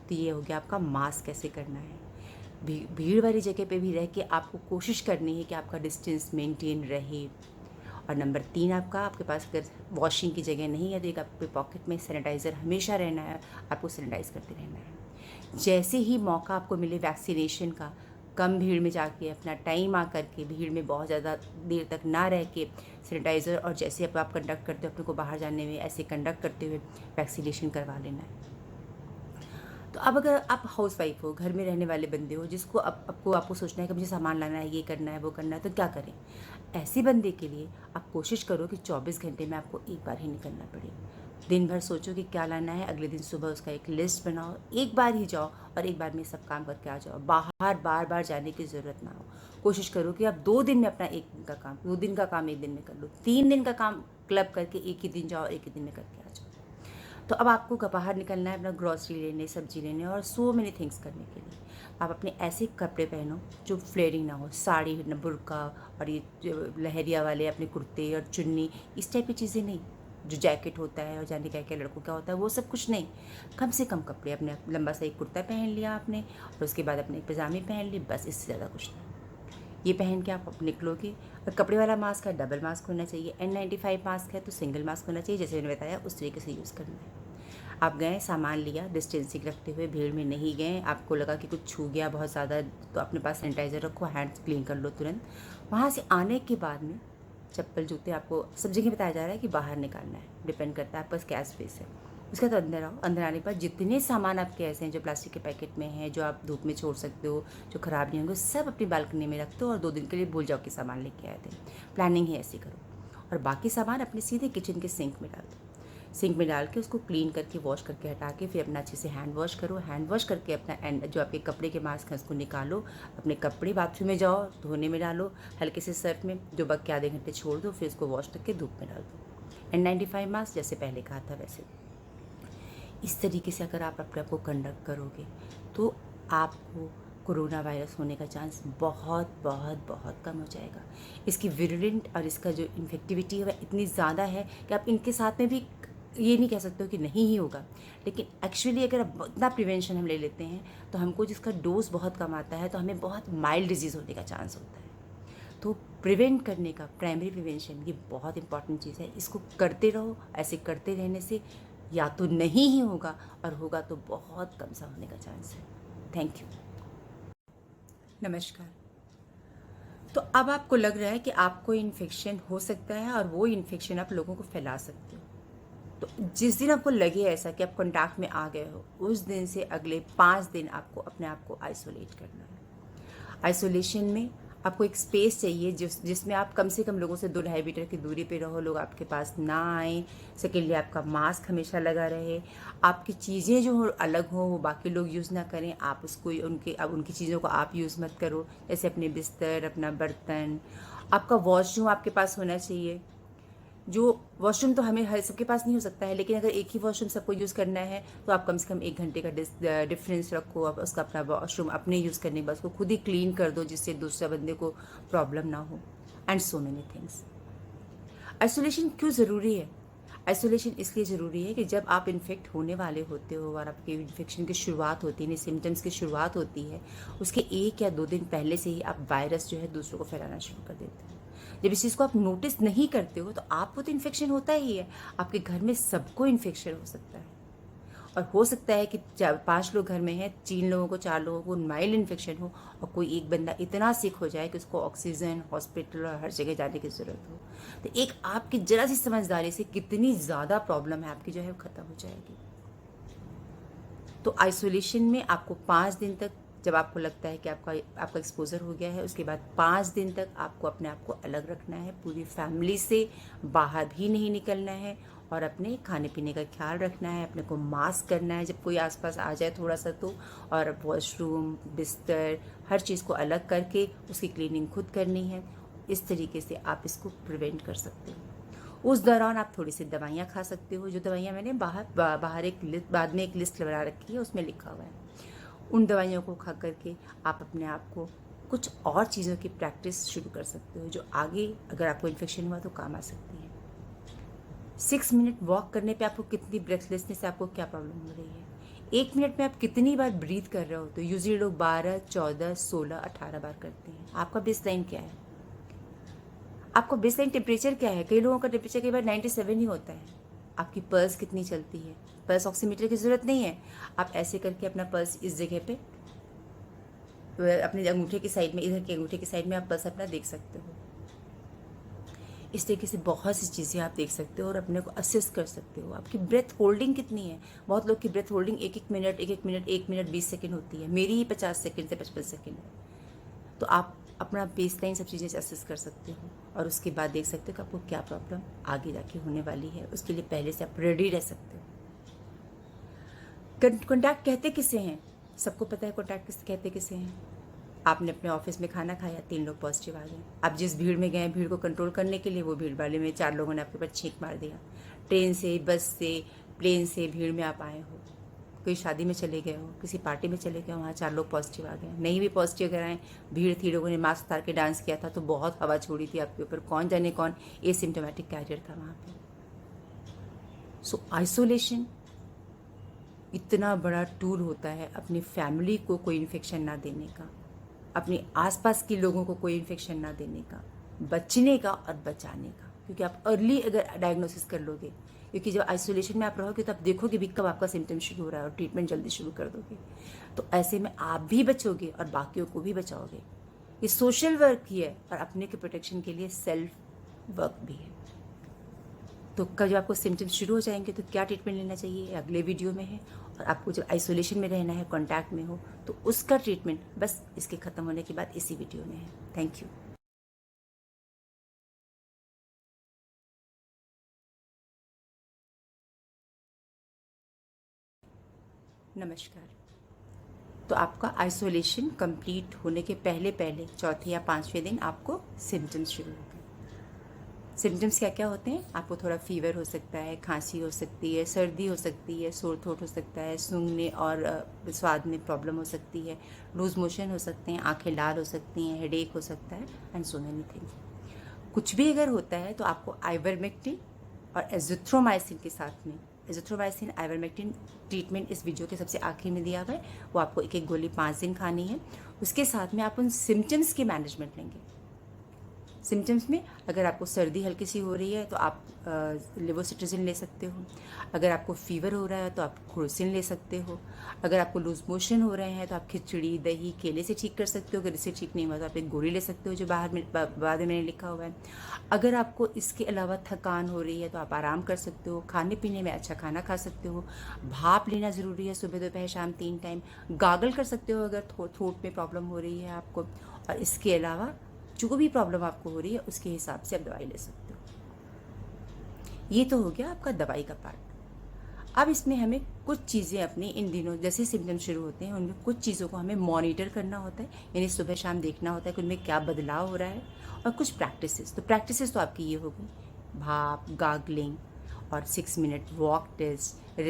तो ये हो गया आपका मास्क कैसे करना है। भीड़ वाली जगह पे भी रह के आपको कोशिश करनी है कि आपका डिस्टेंस मेंटेन रहे। और नंबर 3 आपके पास अगर वॉशिंग की जगह नहीं है तो एक आपके पॉकेट में सैनिटाइज़र हमेशा रहना है, आपको सैनिटाइज़ करते रहना है। जैसे ही मौका आपको मिले वैक्सीनेशन का, कम भीड़ में जाके अपना टाइम आकर के, भीड़ में बहुत ज़्यादा देर तक ना रह के सैनिटाइज़र, और जैसे अब आप कंडक्ट करते हो अपने को बाहर जाने में, ऐसे कंडक्ट करते हुए वैक्सीनेशन करवा लेना है। तो अब अगर आप हाउसवाइफ हो, घर में रहने वाले बंदे हो, जिसको आपको सोचना है कि मुझे सामान लाना है, ये करना है, वो करना है, तो क्या करें। ऐसे बंदे के लिए आप कोशिश करो कि 24 घंटे में आपको एक बार ही निकलना पड़े। दिन भर सोचो कि क्या लाना है, अगले दिन सुबह उसका एक लिस्ट बनाओ, एक बार ही जाओ और एक बार में सब काम करके आ जाओ। बाहर बार बार जाने की ज़रूरत ना हो। कोशिश करो कि आप 2 दिन में अपना 1 दिन का काम, 2 दिन का काम 1 दिन में कर लो, 3 दिन का काम क्लब करके एक ही दिन जाओ, एक ही दिन में करके आ जाओ। तो अब आपको बाहर निकलना है अपना ग्रॉसरी लेने, सब्जी लेने और सो मेनी थिंग्स करने के लिए। आप अपने ऐसे कपड़े पहनो जो फ्लेयरिंग ना हो, साड़ी न, बुर्का, और ये जो लहरिया वाले अपने कुर्ते और चुन्नी, इस टाइप की चीज़ें नहीं। जो जैकेट होता है और जाने क्या लड़कों का होता है, वो सब कुछ नहीं। कम से कम कपड़े, अपने लंबा सा एक कुर्ता पहन लिया आपने, और उसके बाद अपने एक पजामी पहन ली, बस, इससे ज़्यादा कुछ नहीं। ये पहन के आप निकलोगे। और कपड़े वाला मास्क है, डबल मास्क होना चाहिए। N95 मास्क है तो सिंगल मास्क होना चाहिए, जैसे मैंने बताया उस तरीके से यूज़ करना है। आप गए, सामान लिया, डिस्टेंसिंग रखते हुए, भीड़ में नहीं गए, आपको लगा कि कुछ छू गया बहुत ज़्यादा, तो अपने पास सैनिटाइज़र रखो, हैंड्स क्लीन कर लो तुरंत। वहाँ से आने के बाद में चप्पल जूते आपको सब जगह बताया जा रहा है कि बाहर निकालना है, डिपेंड करता है आपका क्या स्पेस है। उसके बाद अंदर आओ। अंदर आने पर जितने सामान आपके ऐसे हैं जो प्लास्टिक के पैकेट में हैं, जो आप धूप में छोड़ सकते हो, जो ख़राब नहीं होंगे, सब अपनी बालकनी में रख दो और 2 दिन के लिए भूल जाओ कि सामान लेके आए थे। प्लानिंग ही ऐसी करो। और बाकी सामान अपने सीधे किचन के सिंक में डाल दो। सिंक में डाल के उसको क्लीन करके, वॉश करके हटा के, फिर अपना अच्छे से हैंड वॉश करो। हैंड वॉश करके अपना जो आपके कपड़े के मास्क हैं उसको निकालो, अपने कपड़े बाथरूम में जाओ, धोने में डालो हल्के से सर्फ में, जो बग के आधे घंटे छोड़ दो, फिर उसको वॉश करके धूप में डाल दो। N95 मास्क जैसे पहले कहा था वैसे। इस तरीके से अगर आप अपने आप को कंडक्ट करोगे तो आपको कोरोना वायरस होने का चांस बहुत बहुत बहुत कम हो जाएगा। इसकी विरुलेंट और इसका जो इन्फेक्टिविटी है वह इतनी ज़्यादा है कि आप इनके साथ में भी ये नहीं कह सकते हो कि नहीं ही होगा, लेकिन एक्चुअली अगर अब इतना प्रिवेंशन हम ले लेते हैं तो हमको जिसका डोज बहुत कम आता है तो हमें बहुत माइल्ड डिजीज़ होने का चांस होता है। तो प्रिवेंट करने का, प्राइमरी प्रिवेंशन, ये बहुत इंपॉर्टेंट चीज़ है। इसको करते रहो। ऐसे करते रहने से या तो नहीं ही होगा और होगा तो बहुत कम सा होने का चांस है। Thank you. नमस्कार। तो अब आपको लग रहा है कि आपको इन्फेक्शन हो सकता है और वो इन्फेक्शन आप लोगों को फैला सकते हो। तो जिस दिन आपको लगे ऐसा कि आप कॉन्टैक्ट में आ गए हो, उस दिन से अगले 5 दिन आपको अपने आप को आइसोलेट करना है। आइसोलेशन में आपको एक स्पेस चाहिए जिसमें आप कम से कम लोगों से 2-2.5 मीटर की दूरी पे रहो, लोग आपके पास ना आए। सेकेंडली, आपका मास्क हमेशा लगा रहे। आपकी चीज़ें जो हो अलग हो, वो बाकी लोग यूज़ ना करें, आप उसको उनकी चीज़ों को आप यूज़ मत करो। जैसे अपने बिस्तर, अपना बर्तन, आपका वॉशरूम आपके पास होना चाहिए। जो वॉशरूम तो हमें हर सबके पास नहीं हो सकता है, लेकिन अगर एक ही वॉशरूम सबको यूज़ करना है तो आप कम से कम 1 घंटे का डिफरेंस रखो। आप उसका अपना वॉशरूम अपने यूज़ करने के बाद उसको खुद ही क्लीन कर दो, जिससे दूसरे बंदे को प्रॉब्लम ना हो। And so many things. Isolation क्यों ज़रूरी है? आइसोलेशन इसलिए ज़रूरी है कि जब आप इन्फेक्ट होने वाले होते हो और आपके इन्फेक्शन की शुरुआत होती है, सिम्टम्स की शुरुआत होती है, उसके 1 या 2 दिन पहले से ही आप वायरस जो है दूसरों को फैलाना शुरू कर देते हो। जब इस चीज़ को आप नोटिस नहीं करते हो तो आपको तो इन्फेक्शन होता ही है, आपके घर में सबको इन्फेक्शन हो सकता है। और हो सकता है कि 5 लोग घर में हैं, 3 लोगों को, 4 लोगों को माइल्ड इन्फेक्शन हो और कोई एक बंदा इतना सिक हो जाए कि उसको ऑक्सीजन, हॉस्पिटल और हर जगह जाने की ज़रूरत हो। तो एक आपकी ज़रा सी समझदारी से कितनी ज़्यादा प्रॉब्लम है आपकी जो है ख़त्म हो जाएगी। तो आइसोलेशन में आपको 5 दिन तक, जब आपको लगता है कि आपका एक्सपोजर हो गया है, उसके बाद 5 दिन तक आपको अपने आप को अलग रखना है, पूरी फैमिली से बाहर भी नहीं निकलना है और अपने खाने पीने का ख्याल रखना है। अपने को मास्क करना है जब कोई आसपास आ जाए थोड़ा सा तो, और वॉशरूम, बिस्तर, हर चीज़ को अलग करके उसकी क्लीनिंग खुद करनी है। इस तरीके से आप इसको प्रिवेंट कर सकते हो। उस दौरान आप थोड़ी सी दवाइयाँ खा सकते हो, जो दवाइयाँ मैंने बाहर एक लिस्ट, बाद में एक लिस्ट बना रखी है, उसमें लिखा हुआ है। उन दवाइयों को खा करके आप अपने आप को कुछ और चीज़ों की प्रैक्टिस शुरू कर सकते हो, जो आगे अगर आपको इन्फेक्शन हुआ तो काम आ सकती है। 6 मिनट वॉक करने पे आपको कितनी ब्रेथलेसनेस से आपको क्या प्रॉब्लम हो रही है? 1 मिनट में आप कितनी बार ब्रीथ कर रहे हो? तो यूजली लोग 12, 14, 16, 18 बार करते हैं। आपका बेसलाइन क्या है? आपका बेसलाइन टेम्परेचर क्या है? कई लोगों का टेम्परेचर कई बार 97 ही होता है। आपकी पल्स कितनी चलती है? पल्स ऑक्सीमीटर की ज़रूरत नहीं है। आप ऐसे करके अपना पल्स इस जगह पे, अपने अंगूठे की साइड में, इधर के अंगूठे की साइड में आप पल्स अपना देख सकते हो। इस तरीके से बहुत सी चीज़ें आप देख सकते हो और अपने को असेस कर सकते हो। आपकी ब्रेथ होल्डिंग कितनी है? बहुत लोग की breath holding 1 minute 1 minute 20 second होती है। मेरी ही 50 सेकेंड से 55 सेकेंड है। तो आप अपना बेसलाइन सब चीज़ें असेस कर सकते हो और उसके बाद देख सकते हो कि आपको क्या प्रॉब्लम आगे जाके होने वाली है। उसके लिए पहले से आप रेडी रह सकते हो। कॉन्टैक्ट कहते किसे हैं? सबको पता है कॉन्टैक्ट कहते किसे हैं। आपने अपने ऑफिस में खाना खाया, 3 लोग पॉजिटिव आ गए। आप जिस भीड़ में गए, भीड़ को कंट्रोल करने के लिए, वो भीड़ वाले में 4 लोगों ने आपके ऊपर छींक मार दिया। ट्रेन से, बस से, प्लेन से भीड़ में आप आए हो, कोई शादी में चले गए हो, किसी पार्टी में चले गए हो, वहाँ 4 लोग पॉजिटिव आ गए। नहीं भी पॉजिटिव अगर आए, भीड़ थी, लोगों ने मास्क उतार के डांस किया था तो बहुत हवा छोड़ी थी आपके ऊपर, कौन जाने कौन एसिम्प्टोमेटिक कैरियर था वहाँ पे। सो आइसोलेशन इतना बड़ा टूल होता है अपनी फैमिली को कोई इन्फेक्शन ना देने का, अपने आसपास के लोगों को कोई इन्फेक्शन ना देने का, बचने का और बचाने का। क्योंकि आप अर्ली अगर डायग्नोसिस कर लोगे, क्योंकि जब आइसोलेशन में आप रहोगे तो आप देखोगे भी कब आपका सिम्टम शुरू हो रहा है और ट्रीटमेंट जल्दी शुरू कर दोगे। तो ऐसे में आप भी बचोगे और बाकियों को भी बचाओगे। ये सोशल वर्क ही है और अपने के प्रोटेक्शन के लिए सेल्फ वर्क भी है। तो कल जब आपको सिम्टम्स शुरू हो जाएंगे तो क्या ट्रीटमेंट लेना चाहिए, अगले वीडियो में है। और आपको जब आइसोलेशन में रहना है, कॉन्टैक्ट में हो, तो उसका ट्रीटमेंट बस इसके ख़त्म होने के बाद इसी वीडियो में है। Thank you. नमस्कार। तो आपका आइसोलेशन कंप्लीट होने के पहले पहले 4थे या 5वें दिन आपको सिम्टम्स शुरू हो गए। सिम्टम्स क्या क्या होते हैं? आपको थोड़ा फीवर हो सकता है, खांसी हो सकती है, सर्दी हो सकती है, सोर थ्रोट हो सकता है, सूंघने और स्वाद में प्रॉब्लम हो सकती है, लूज मोशन हो सकते हैं, आंखें लाल हो सकती हैं, हेडेक हो सकता है एंड सो मेनी थिंग्स। कुछ भी अगर होता है तो आपको आइवरमेक्टिन और एजिथ्रोमाइसिन के साथ में, एजिथ्रोमाइसिन आइवरमेक्टिन ट्रीटमेंट इस वीडियो के सबसे आखिर में दिया हुआ है, वो आपको एक एक गोली 5 दिन खानी है। उसके साथ में आप उन सिम्टम्स की मैनेजमेंट लेंगे। सिम्टम्स में अगर आपको सर्दी हल्की सी हो रही है तो आप लेवोसिट्राजिन ले सकते हो। अगर आपको फीवर हो रहा है तो आप क्रोसिन ले सकते हो। अगर आपको लूज मोशन हो रहे हैं तो आप खिचड़ी, दही, केले से ठीक कर सकते हो। अगर इससे ठीक नहीं हुआ तो आप एक गोली ले सकते हो जो बाद में मैंने लिखा हुआ है। अगर आपको इसके अलावा थकान हो रही है तो आप आराम कर सकते हो। खाने पीने में अच्छा खाना खा सकते हो। भाप लेना ज़रूरी है सुबह, दोपहर, शाम 3 टाइम। गागल कर सकते हो अगर थ्रोट में प्रॉब्लम हो रही है आपको। और इसके अलावा जो भी प्रॉब्लम आपको हो रही है उसके हिसाब से आप दवाई ले सकते हो। ये तो हो गया आपका दवाई का पार्ट। अब इसमें हमें कुछ चीज़ें अपनी इन दिनों जैसे सिम्टम्स शुरू होते हैं उनमें कुछ चीज़ों को हमें मॉनिटर करना होता है, यानी सुबह शाम देखना होता है कि उनमें क्या बदलाव हो रहा है। और कुछ प्रैक्टिसेस तो आपकी ये होगी, भाप, गागलिंग और 6 मिनट वॉक टेस्ट,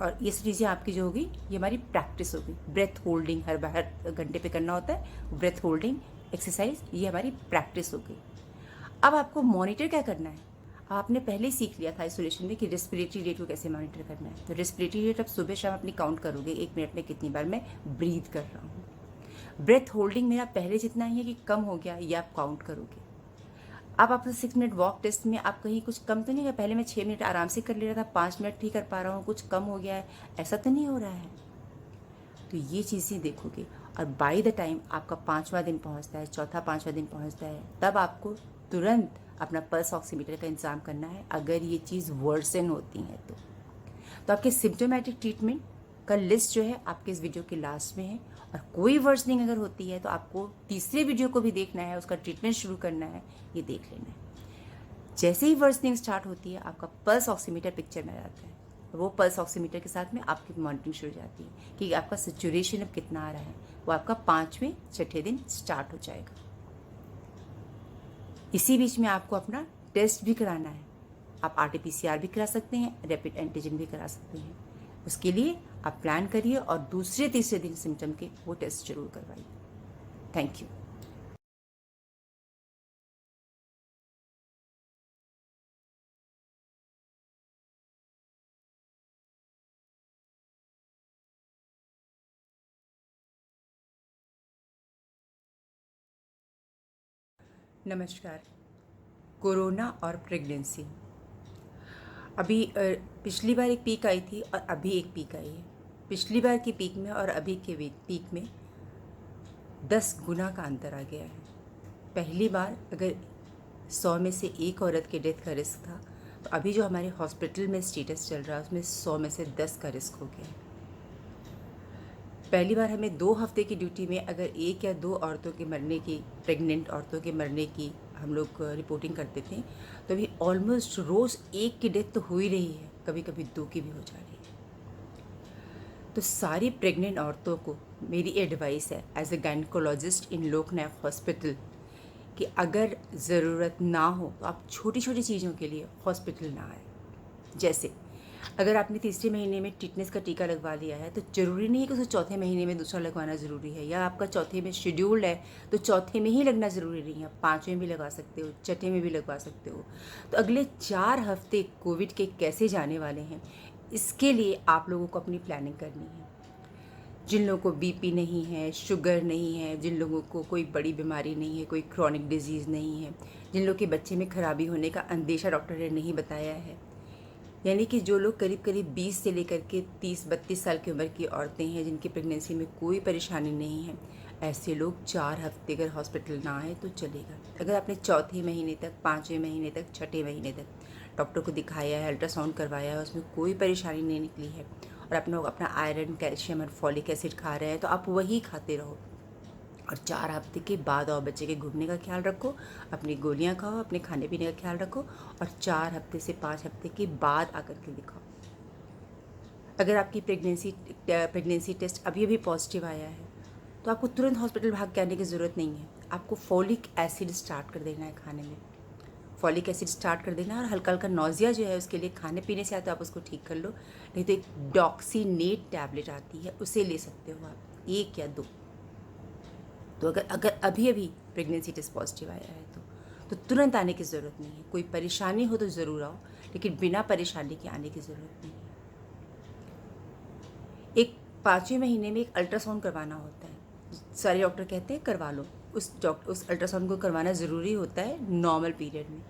और ये सब चीज़ें आपकी जो होगी ये हमारी प्रैक्टिस होगी। ब्रेथ होल्डिंग हर घंटे पे करना होता है, ब्रेथ होल्डिंग एक्सरसाइज, ये हमारी प्रैक्टिस हो गई। अब आपको मॉनिटर क्या करना है? आपने पहले ही सीख लिया था आइसोलेशन में कि रेस्पिरेटरी रेट को कैसे मॉनिटर करना है। तो रेस्पिरेटरी रेट अब सुबह शाम अपनी काउंट करोगे, 1 मिनट में कितनी बार मैं ब्रीथ कर रहा हूँ। ब्रेथ होल्डिंग मेरा पहले जितना ही है कि कम हो गया, ये आप काउंट करोगे। अब आप 6 मिनट वॉक टेस्ट में आप कहीं कुछ कम तो नहीं है? पहले मैं 6 मिनट आराम से कर ले रहा था, 5 मिनट ठीक कर पा रहा हूँ, कुछ कम हो गया है, ऐसा तो नहीं हो रहा है। तो ये चीज़ें देखोगे और बाय द टाइम आपका 5वां दिन पहुंचता है, चौथा 5वां दिन पहुंचता है, तब आपको तुरंत अपना पल्स ऑक्सीमीटर का इंतजाम करना है अगर ये चीज़ वर्सन होती है तो आपके सिम्टोमेटिक ट्रीटमेंट का लिस्ट जो है आपके इस वीडियो के लास्ट में है। और कोई वर्सनिंग अगर होती है तो आपको तीसरे वीडियो को भी देखना है, उसका ट्रीटमेंट शुरू करना है, ये देख लेना है। जैसे ही वर्सनिंग स्टार्ट होती है आपका पल्स ऑक्सीमीटर पिक्चर में आ जाता है। वो पल्स ऑक्सीमीटर के साथ में आपकी मॉनिटरिंग शुरू हो जाती है कि आपका सैचुरेशन अब कितना आ रहा है। वो आपका 5वें छठे दिन स्टार्ट हो जाएगा। इसी बीच में आपको अपना टेस्ट भी कराना है। आप RT-PCR भी करा सकते हैं, रैपिड एंटीजन भी करा सकते हैं। उसके लिए आप प्लान करिए और दूसरे तीसरे दिन सिम्टम के वो टेस्ट जरूर करवाइए। Thank you. नमस्कार। कोरोना और प्रेगनेंसी। अभी पिछली बार एक पीक आई थी और अभी एक पीक आई है। पिछली बार की पीक में और अभी के पीक में 10 गुना का अंतर आ गया है। पहली बार अगर 100 में से एक औरत के डेथ का रिस्क था, तो अभी जो हमारे हॉस्पिटल में स्टेटस चल रहा है उसमें 100 में से 10 का रिस्क हो गया है। पहली बार हमें 2 हफ्ते की ड्यूटी में अगर 1 या 2 औरतों के मरने की, प्रेग्नेंट औरतों के मरने की हम लोग रिपोर्टिंग करते थे, तो अभी ऑलमोस्ट रोज़ 1 की डेथ तो हो ही रही है, कभी कभी 2 की भी हो जा रही है। तो सारी प्रेग्नेंट औरतों को मेरी एडवाइस है as a gynaecologist in Loknayak hospital कि अगर ज़रूरत ना हो तो आप छोटी छोटी चीज़ों के लिए हॉस्पिटल ना आए। जैसे अगर आपने तीसरे महीने में टिटनेस का टीका लगवा लिया है तो ज़रूरी नहीं है कि उसे चौथे महीने में दूसरा लगवाना ज़रूरी है, या आपका चौथे में शेड्यूल्ड है तो चौथे में ही लगना ज़रूरी नहीं है, 5वें में भी लगवा सकते हो, छठे में भी लगवा सकते हो। तो अगले 4 हफ्ते कोविड के कैसे जाने वाले हैं, इसके लिए आप लोगों को अपनी प्लानिंग करनी है। जिन लोगों को बीपी नहीं है, शुगर नहीं है, जिन लोगों को कोई बड़ी बीमारी नहीं है, कोई क्रॉनिक डिजीज़ नहीं है, जिन लोगों के बच्चे में खराबी होने का अंदेशा डॉक्टर ने नहीं बताया है, यानी कि जो लोग करीब करीब 20 से लेकर के 30-32 साल की उम्र की औरतें हैं जिनकी प्रेगनेंसी में कोई परेशानी नहीं है, ऐसे लोग 4 हफ्ते अगर हॉस्पिटल ना आए तो चलेगा। अगर आपने चौथे महीने तक, 5वें महीने तक, छठे महीने तक डॉक्टर को दिखाया है, अल्ट्रासाउंड करवाया है, उसमें कोई परेशानी नहीं निकली है और आप लोग अपना आयरन, कैल्शियम और फॉलिक एसिड खा रहे हैं, तो आप वही खाते रहो। और 4 हफ्ते के बाद और बच्चे के घूमने का ख्याल रखो, अपनी गोलियां खाओ, अपने खाने पीने का ख्याल रखो, और 4 हफ्ते से 5 हफ्ते के बाद आकर के दिखाओ। अगर आपकी प्रेगनेंसी टेस्ट अभी अभी पॉजिटिव आया है तो आपको तुरंत हॉस्पिटल भाग के आने की ज़रूरत नहीं है। आपको फॉलिक एसिड स्टार्ट कर देना है खाने में। फॉलिक एसिड स्टार्ट कर देना, और हल्का हल्का नौजिया जो है उसके लिए खाने पीने से आता है, आप उसको ठीक कर लो। नहीं तो एक डॉक्सीनेट टैबलेट आती है, उसे ले सकते हो आप, 1 या 2। तो अगर अगर अभी अभी प्रेगनेंसी टेस्ट पॉजिटिव आया है तो तुरंत आने की ज़रूरत नहीं है। कोई परेशानी हो तो ज़रूर आओ, लेकिन बिना परेशानी के आने की ज़रूरत नहीं है। एक 5वें महीने में एक अल्ट्रासाउंड करवाना होता है, सारे डॉक्टर कहते हैं करवा लो। उस अल्ट्रासाउंड को करवाना ज़रूरी होता है नॉर्मल पीरियड में,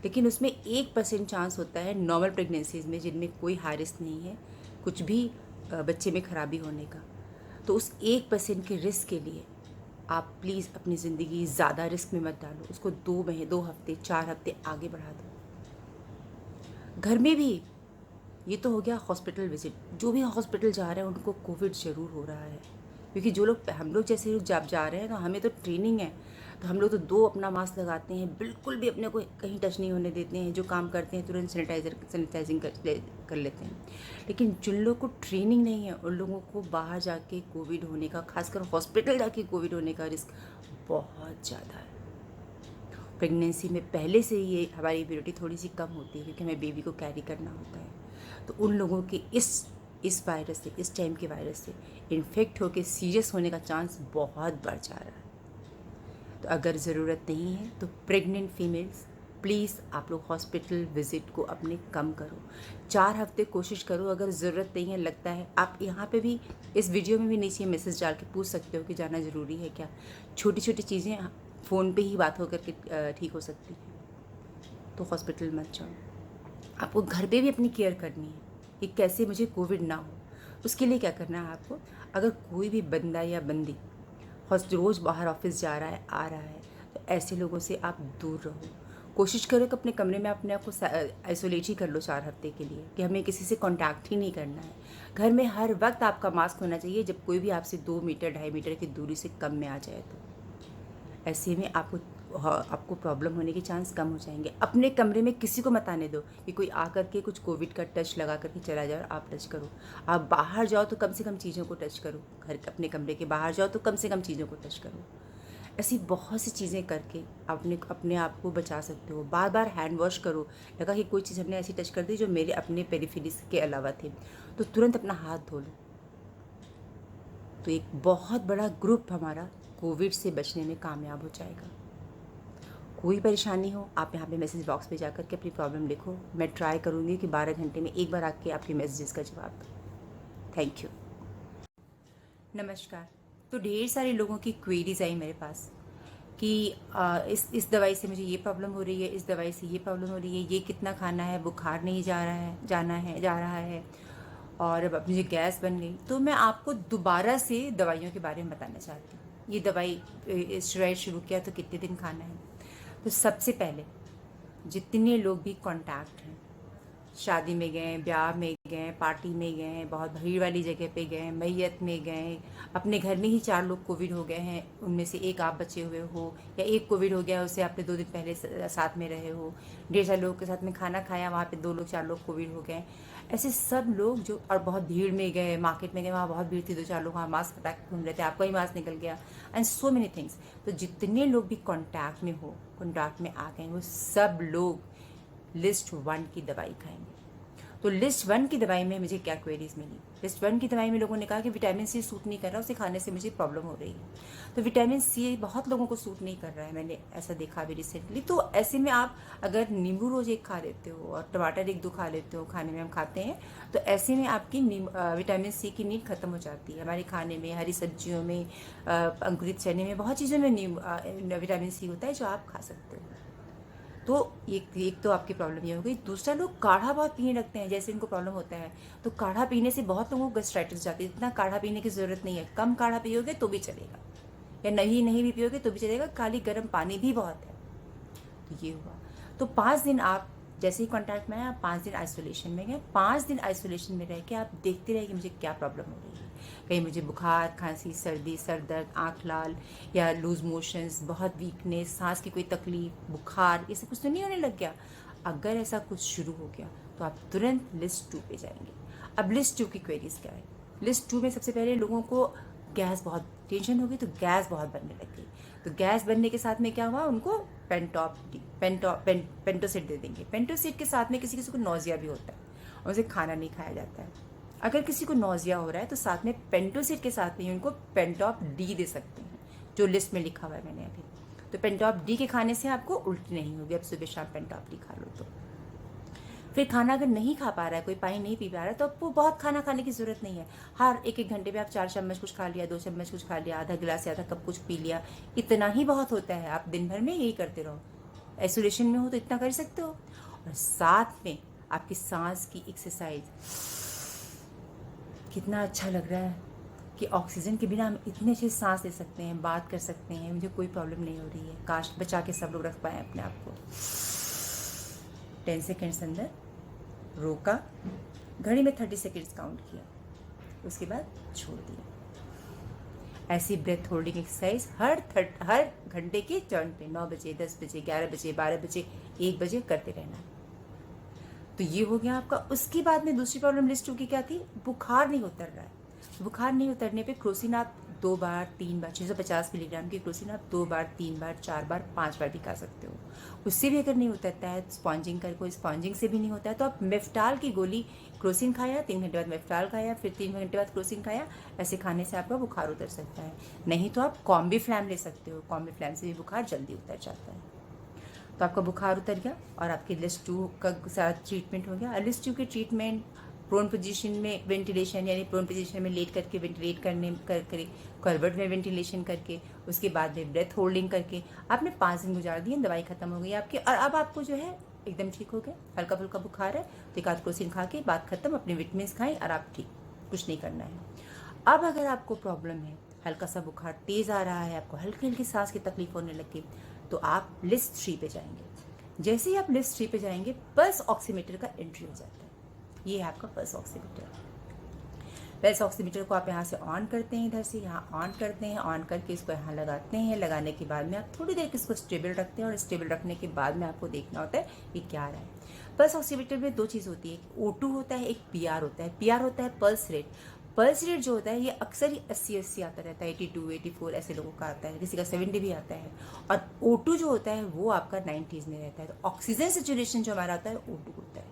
लेकिन उसमें 1% चांस होता है नॉर्मल प्रेगनेंसीज़ में, जिनमें कोई हाई रिस्क नहीं है कुछ भी बच्चे में खराबी होने का। तो उस 1% के रिस्क के लिए आप प्लीज़ अपनी ज़िंदगी ज़्यादा रिस्क में मत डालो, उसको 2 महीने, 2 हफ्ते, 4 हफ्ते आगे बढ़ा दो। घर में भी ये तो हो गया हॉस्पिटल विजिट। जो भी हॉस्पिटल जा रहे हैं उनको कोविड ज़रूर हो रहा है, क्योंकि जो लोग, हम लोग जैसे लोग जब जा रहे हैं तो हमें तो ट्रेनिंग है, तो हम लोग तो 2 अपना मास्क लगाते हैं, बिल्कुल भी अपने को कहीं टच नहीं होने देते हैं। जो काम करते हैं तुरंत सैनिटाइजिंग कर लेते हैं। लेकिन जिन लोगों को ट्रेनिंग नहीं है उन लोगों को बाहर जाके कोविड होने का, खासकर हॉस्पिटल जाके कोविड होने का रिस्क बहुत ज़्यादा है। प्रेगनेंसी में पहले से ही ये हमारी इम्यूनिटी थोड़ी सी कम होती है, क्योंकि हमें बेबी को कैरी करना होता है। तो उन लोगों के इस वायरस से, इस टाइम के वायरस से इन्फेक्ट होकर सीरियस होने का चांस बहुत बढ़ जा रहा है। तो अगर ज़रूरत नहीं है तो प्रेग्नेंट फीमेल्स प्लीज़ आप लोग हॉस्पिटल विज़िट को अपने कम करो। 4 हफ्ते कोशिश करो। अगर ज़रूरत नहीं है, लगता है, आप यहाँ पे भी इस वीडियो में भी नीचे मैसेज डाल के पूछ सकते हो कि जाना ज़रूरी है क्या। छोटी छोटी चीज़ें फ़ोन पे ही बात होकर के ठीक हो सकती है, तो हॉस्पिटल मत जाओ। आपको घर पे भी अपनी केयर करनी है कि कैसे मुझे कोविड ना हो। उसके लिए क्या करना है आपको, अगर कोई भी बंदा या बंदी रोज़ बाहर ऑफिस जा रहा है, आ रहा है, तो ऐसे लोगों से आप दूर रहो। कोशिश करो कि अपने कमरे में अपने आप को आइसोलेट ही कर लो 4 हफ्ते के लिए, कि हमें किसी से कांटेक्ट ही नहीं करना है। घर में हर वक्त आपका मास्क होना चाहिए, जब कोई भी आपसे 2 मीटर 2.5 मीटर की दूरी से कम में आ जाए तो ऐसे में आपको प्रॉब्लम होने के चांस कम हो जाएंगे। अपने कमरे में किसी को मत आने दो कि कोई आकर के कुछ कोविड का टच लगा करके चला जाए और आप टच करो। आप बाहर जाओ तो कम से कम चीज़ों को टच करो, अपने कमरे के बाहर जाओ तो कम से कम चीज़ों को टच करो। ऐसी बहुत सी चीज़ें करके अपने आप को बचा सकते हो। बार बार हैंड वॉश करो। लगा कि कोई चीज़ हमने ऐसी टच कर दी जो मेरे अपने पेरिफेरीज के अलावा थे, तो तुरंत अपना हाथ धो लो। तो एक बहुत बड़ा ग्रुप हमारा कोविड से बचने में कामयाब हो जाएगा। कोई परेशानी हो, आप यहाँ पे मैसेज बॉक्स पे जाकर के अपनी प्रॉब्लम लिखो। मैं ट्राई करूँगी कि 12 घंटे में एक बार आके आपके मैसेजेस का जवाब दूँ। Thank you. नमस्कार। तो ढेर सारे लोगों की क्वेरीज आई मेरे पास कि इस दवाई से मुझे ये प्रॉब्लम हो रही है, इस दवाई से ये प्रॉब्लम हो रही है, ये कितना खाना है, बुखार नहीं जा रहा है और अब मुझे गैस बन गई। तो मैं आपको दोबारा से दवाइयों के बारे में बताना चाहती हूँ। ये दवाई स्टेरॉइड शुरू किया तो कितने दिन खाना है। तो सबसे पहले जितने लोग भी कॉन्टैक्ट हैं, शादी में गए, ब्याह में गए, पार्टी में गए, बहुत भीड़ वाली जगह पे गए, मैयत में गए, अपने घर में ही 4 लोग कोविड हो गए हैं, उनमें से एक आप बचे हुए हो, या एक कोविड हो गया उससे आपने 2 दिन पहले साथ में रहे हो, ढेर सारे लोगों के साथ में खाना खाया, वहाँ पे 2 लोग 4 लोग कोविड हो गए। ऐसे सब लोग जो, और बहुत भीड़ में गए, मार्केट में गए, वहाँ बहुत भीड़ थी, 2-4 लोग वहाँ मास्क हटा के घूम रहे थे, आपका ही मास्क निकल गया, एंड सो मेनी थिंग्स। तो जितने लोग भी कॉन्टैक्ट में आ गए, वो सब लोग लिस्ट 1 की दवाई खाएंगे। तो लिस्ट 1 की दवाई में मुझे क्या क्वेरीज मिली। लिस्ट 1 की दवाई में लोगों ने कहा कि विटामिन सी सूट नहीं कर रहा, उसे खाने से मुझे प्रॉब्लम हो रही है। तो विटामिन सी बहुत लोगों को सूट नहीं कर रहा है, मैंने ऐसा देखा अभी रिसेंटली। तो ऐसे में आप अगर नींबू रोज 1 खा लेते हो और टमाटर 1-2 खा लेते हो, खाने में हम खाते हैं, तो ऐसे में आपकी विटामिन सी की नीड खत्म हो जाती है। हमारे खाने में, हरी सब्जियों में, अंकुरित चने में, बहुत चीज़ों में विटामिन सी होता है जो आप खा सकते हो। तो एक तो आपकी प्रॉब्लम ये हो गई। दूसरा, लोग काढ़ा बहुत पीने लगते हैं, जैसे इनको प्रॉब्लम होता है तो काढ़ा पीने से बहुत लोगों को गैस्ट्राइटिस जाती है। इतना काढ़ा पीने की ज़रूरत नहीं है, कम काढ़ा पियोगे तो भी चलेगा, या नहीं भी पियोगे तो भी चलेगा, खाली गर्म पानी भी बहुत है। तो ये हुआ। तो 5 दिन आप जैसे ही कॉन्टैक्ट में आए, आप 5 दिन आइसोलेशन में गए। 5 दिन आइसोलेशन में रह के आप देखते रहे कि मुझे क्या प्रॉब्लम हो रही है। कहीं मुझे बुखार, खांसी, सर्दी, सर दर्द, आँख लाल, या लूज मोशंस, बहुत वीकनेस, सांस की कोई तकलीफ, बुखार, ये सब कुछ तो नहीं होने लग गया। अगर ऐसा कुछ शुरू हो गया तो आप तुरंत लिस्ट 2 पे जाएंगे। अब लिस्ट 2 की क्वेरीज क्या है। लिस्ट 2 में सबसे पहले लोगों को गैस बहुत टेंशन हो गई, तो गैस बहुत बनने लग गई। तो गैस बनने के साथ में क्या हुआ, उनको पेंटोसिड दे देंगे। पेंटोसिड के साथ में किसी किसी को नोजिया भी होता है और उसे खाना नहीं खाया जाता है। अगर किसी को नोजिया हो रहा है तो साथ में पेंटोसिड के साथ में उनको पेंटॉप डी दे सकते हैं, जो लिस्ट में लिखा हुआ है मैंने अभी। तो पेंटॉप डी के खाने से आपको उल्टी नहीं होगी। अब सुबह शाम पेंटॉप डी खा लो। तो फिर खाना अगर नहीं खा पा रहा है, कोई पानी नहीं पी पा रहा है, तो आपको बहुत खाना खाने की जरूरत नहीं है। हर एक एक घंटे में आप 4 चम्मच कुछ खा लिया, 2 चम्मच कुछ खा लिया, आधा गिलास या आधा कप कुछ पी लिया, इतना ही बहुत होता है। आप दिन भर में यही करते रहो। आइसोलेशन में हो तो इतना कर सकते हो। और साथ में आपकी सांस की एक्सरसाइज, कितना अच्छा लग रहा है कि ऑक्सीजन के बिना हम इतने अच्छे सांस ले सकते हैं, बात कर सकते हैं, मुझे कोई प्रॉब्लम नहीं हो रही है। काश बचा के सब लोग रख पाए अपने आप को। 10 सेकेंड्स अंदर रोका, घड़ी में 30 सेकेंड्स काउंट किया, उसके बाद छोड़ दिया। ऐसी ब्रेथ होल्डिंग एक्सरसाइज हर घंटे के टर्न पे 9 बजे, 10 बजे, 11 बजे, 12 बजे, 1 बजे करते रहना। तो ये हो गया आपका। उसके बाद में दूसरी प्रॉब्लम लिस्ट 2 की क्या थी, बुखार नहीं उतर रहा है। बुखार नहीं उतरने पे क्रोसिन आप 2 बार 3 बार 650 मिलीग्राम की क्रोसिन आप 2 बार 3 बार 4 बार 5 बार भी खा सकते हो। उससे भी अगर नहीं उतरता है, स्पॉन्जिंग कर, कोई स्पॉन्जिंग से भी नहीं होता है, तो आप मेफ्टाल की गोली, क्रोसिन खाया, 3 घंटे बाद मेफ्टाल खाया, फिर 3 घंटे बाद क्रोसिन खाया, ऐसे खाने से आपका बुखार उतर सकता है। नहीं तो आप कॉम्बीफ्लैम ले सकते हो। कॉम्बीफ्लैम से भी बुखार जल्दी उतर जाता है। तो आपका बुखार उतर गया और आपकी लिस्ट 2 का सारा ट्रीटमेंट हो गया। लिस्ट 2 के ट्रीटमेंट प्रोन पोजीशन में वेंटिलेशन, यानी प्रोन पोजीशन में लेट करके वेंटिलेट करने करके, करवट में वेंटिलेशन करके, उसके बाद में ब्रेथ होल्डिंग करके आपने 5 दिन गुजार दिए, दवाई खत्म हो गई आपकी। और अब आपको जो है एकदम ठीक हो गया। हल्का फुल्का बुखार है तो एक आध क्रोसिन खा के बात खत्म, अपने विटामिन खाएं और आप ठीक, कुछ नहीं करना है। अब अगर आपको प्रॉब्लम है, हल्का सा बुखार तेज आ रहा है, आपको हल्की हल्की सांस की तकलीफ होने लगी, तो आप लिस्ट 3 पे जाएंगे। जैसे ही आप लिस्ट 3 पे जाएंगे, पल्स ऑक्सीमीटर का एंट्री हो जाता है। ये है आपका पल्स ऑक्सीमीटर। पल्स ऑक्सीमीटर को आप यहाँ से ऑन करते हैं, इधर से यहाँ ऑन करते हैं, ऑन करके इसको यहाँ लगाते हैं। लगाने के बाद में आप थोड़ी देर इसको स्टेबल रखते हैं और स्टेबल रखने के बाद में आपको देखना होता है ये क्या आ रहा है। पल्स ऑक्सीमीटर में 2 चीज़ होती है, एक O2 होता है, एक PR होता है। PR होता है पल्स रेट। पल्स रेट जो होता है ये अक्सर ही 80 आता रहता है, 82 84 ऐसे लोगों का आता है, किसी का 70 भी आता है। और O2 जो होता है वो आपका 90s में रहता है। तो ऑक्सीजन सेचुरेशन जो हमारा आता है O2 होता है।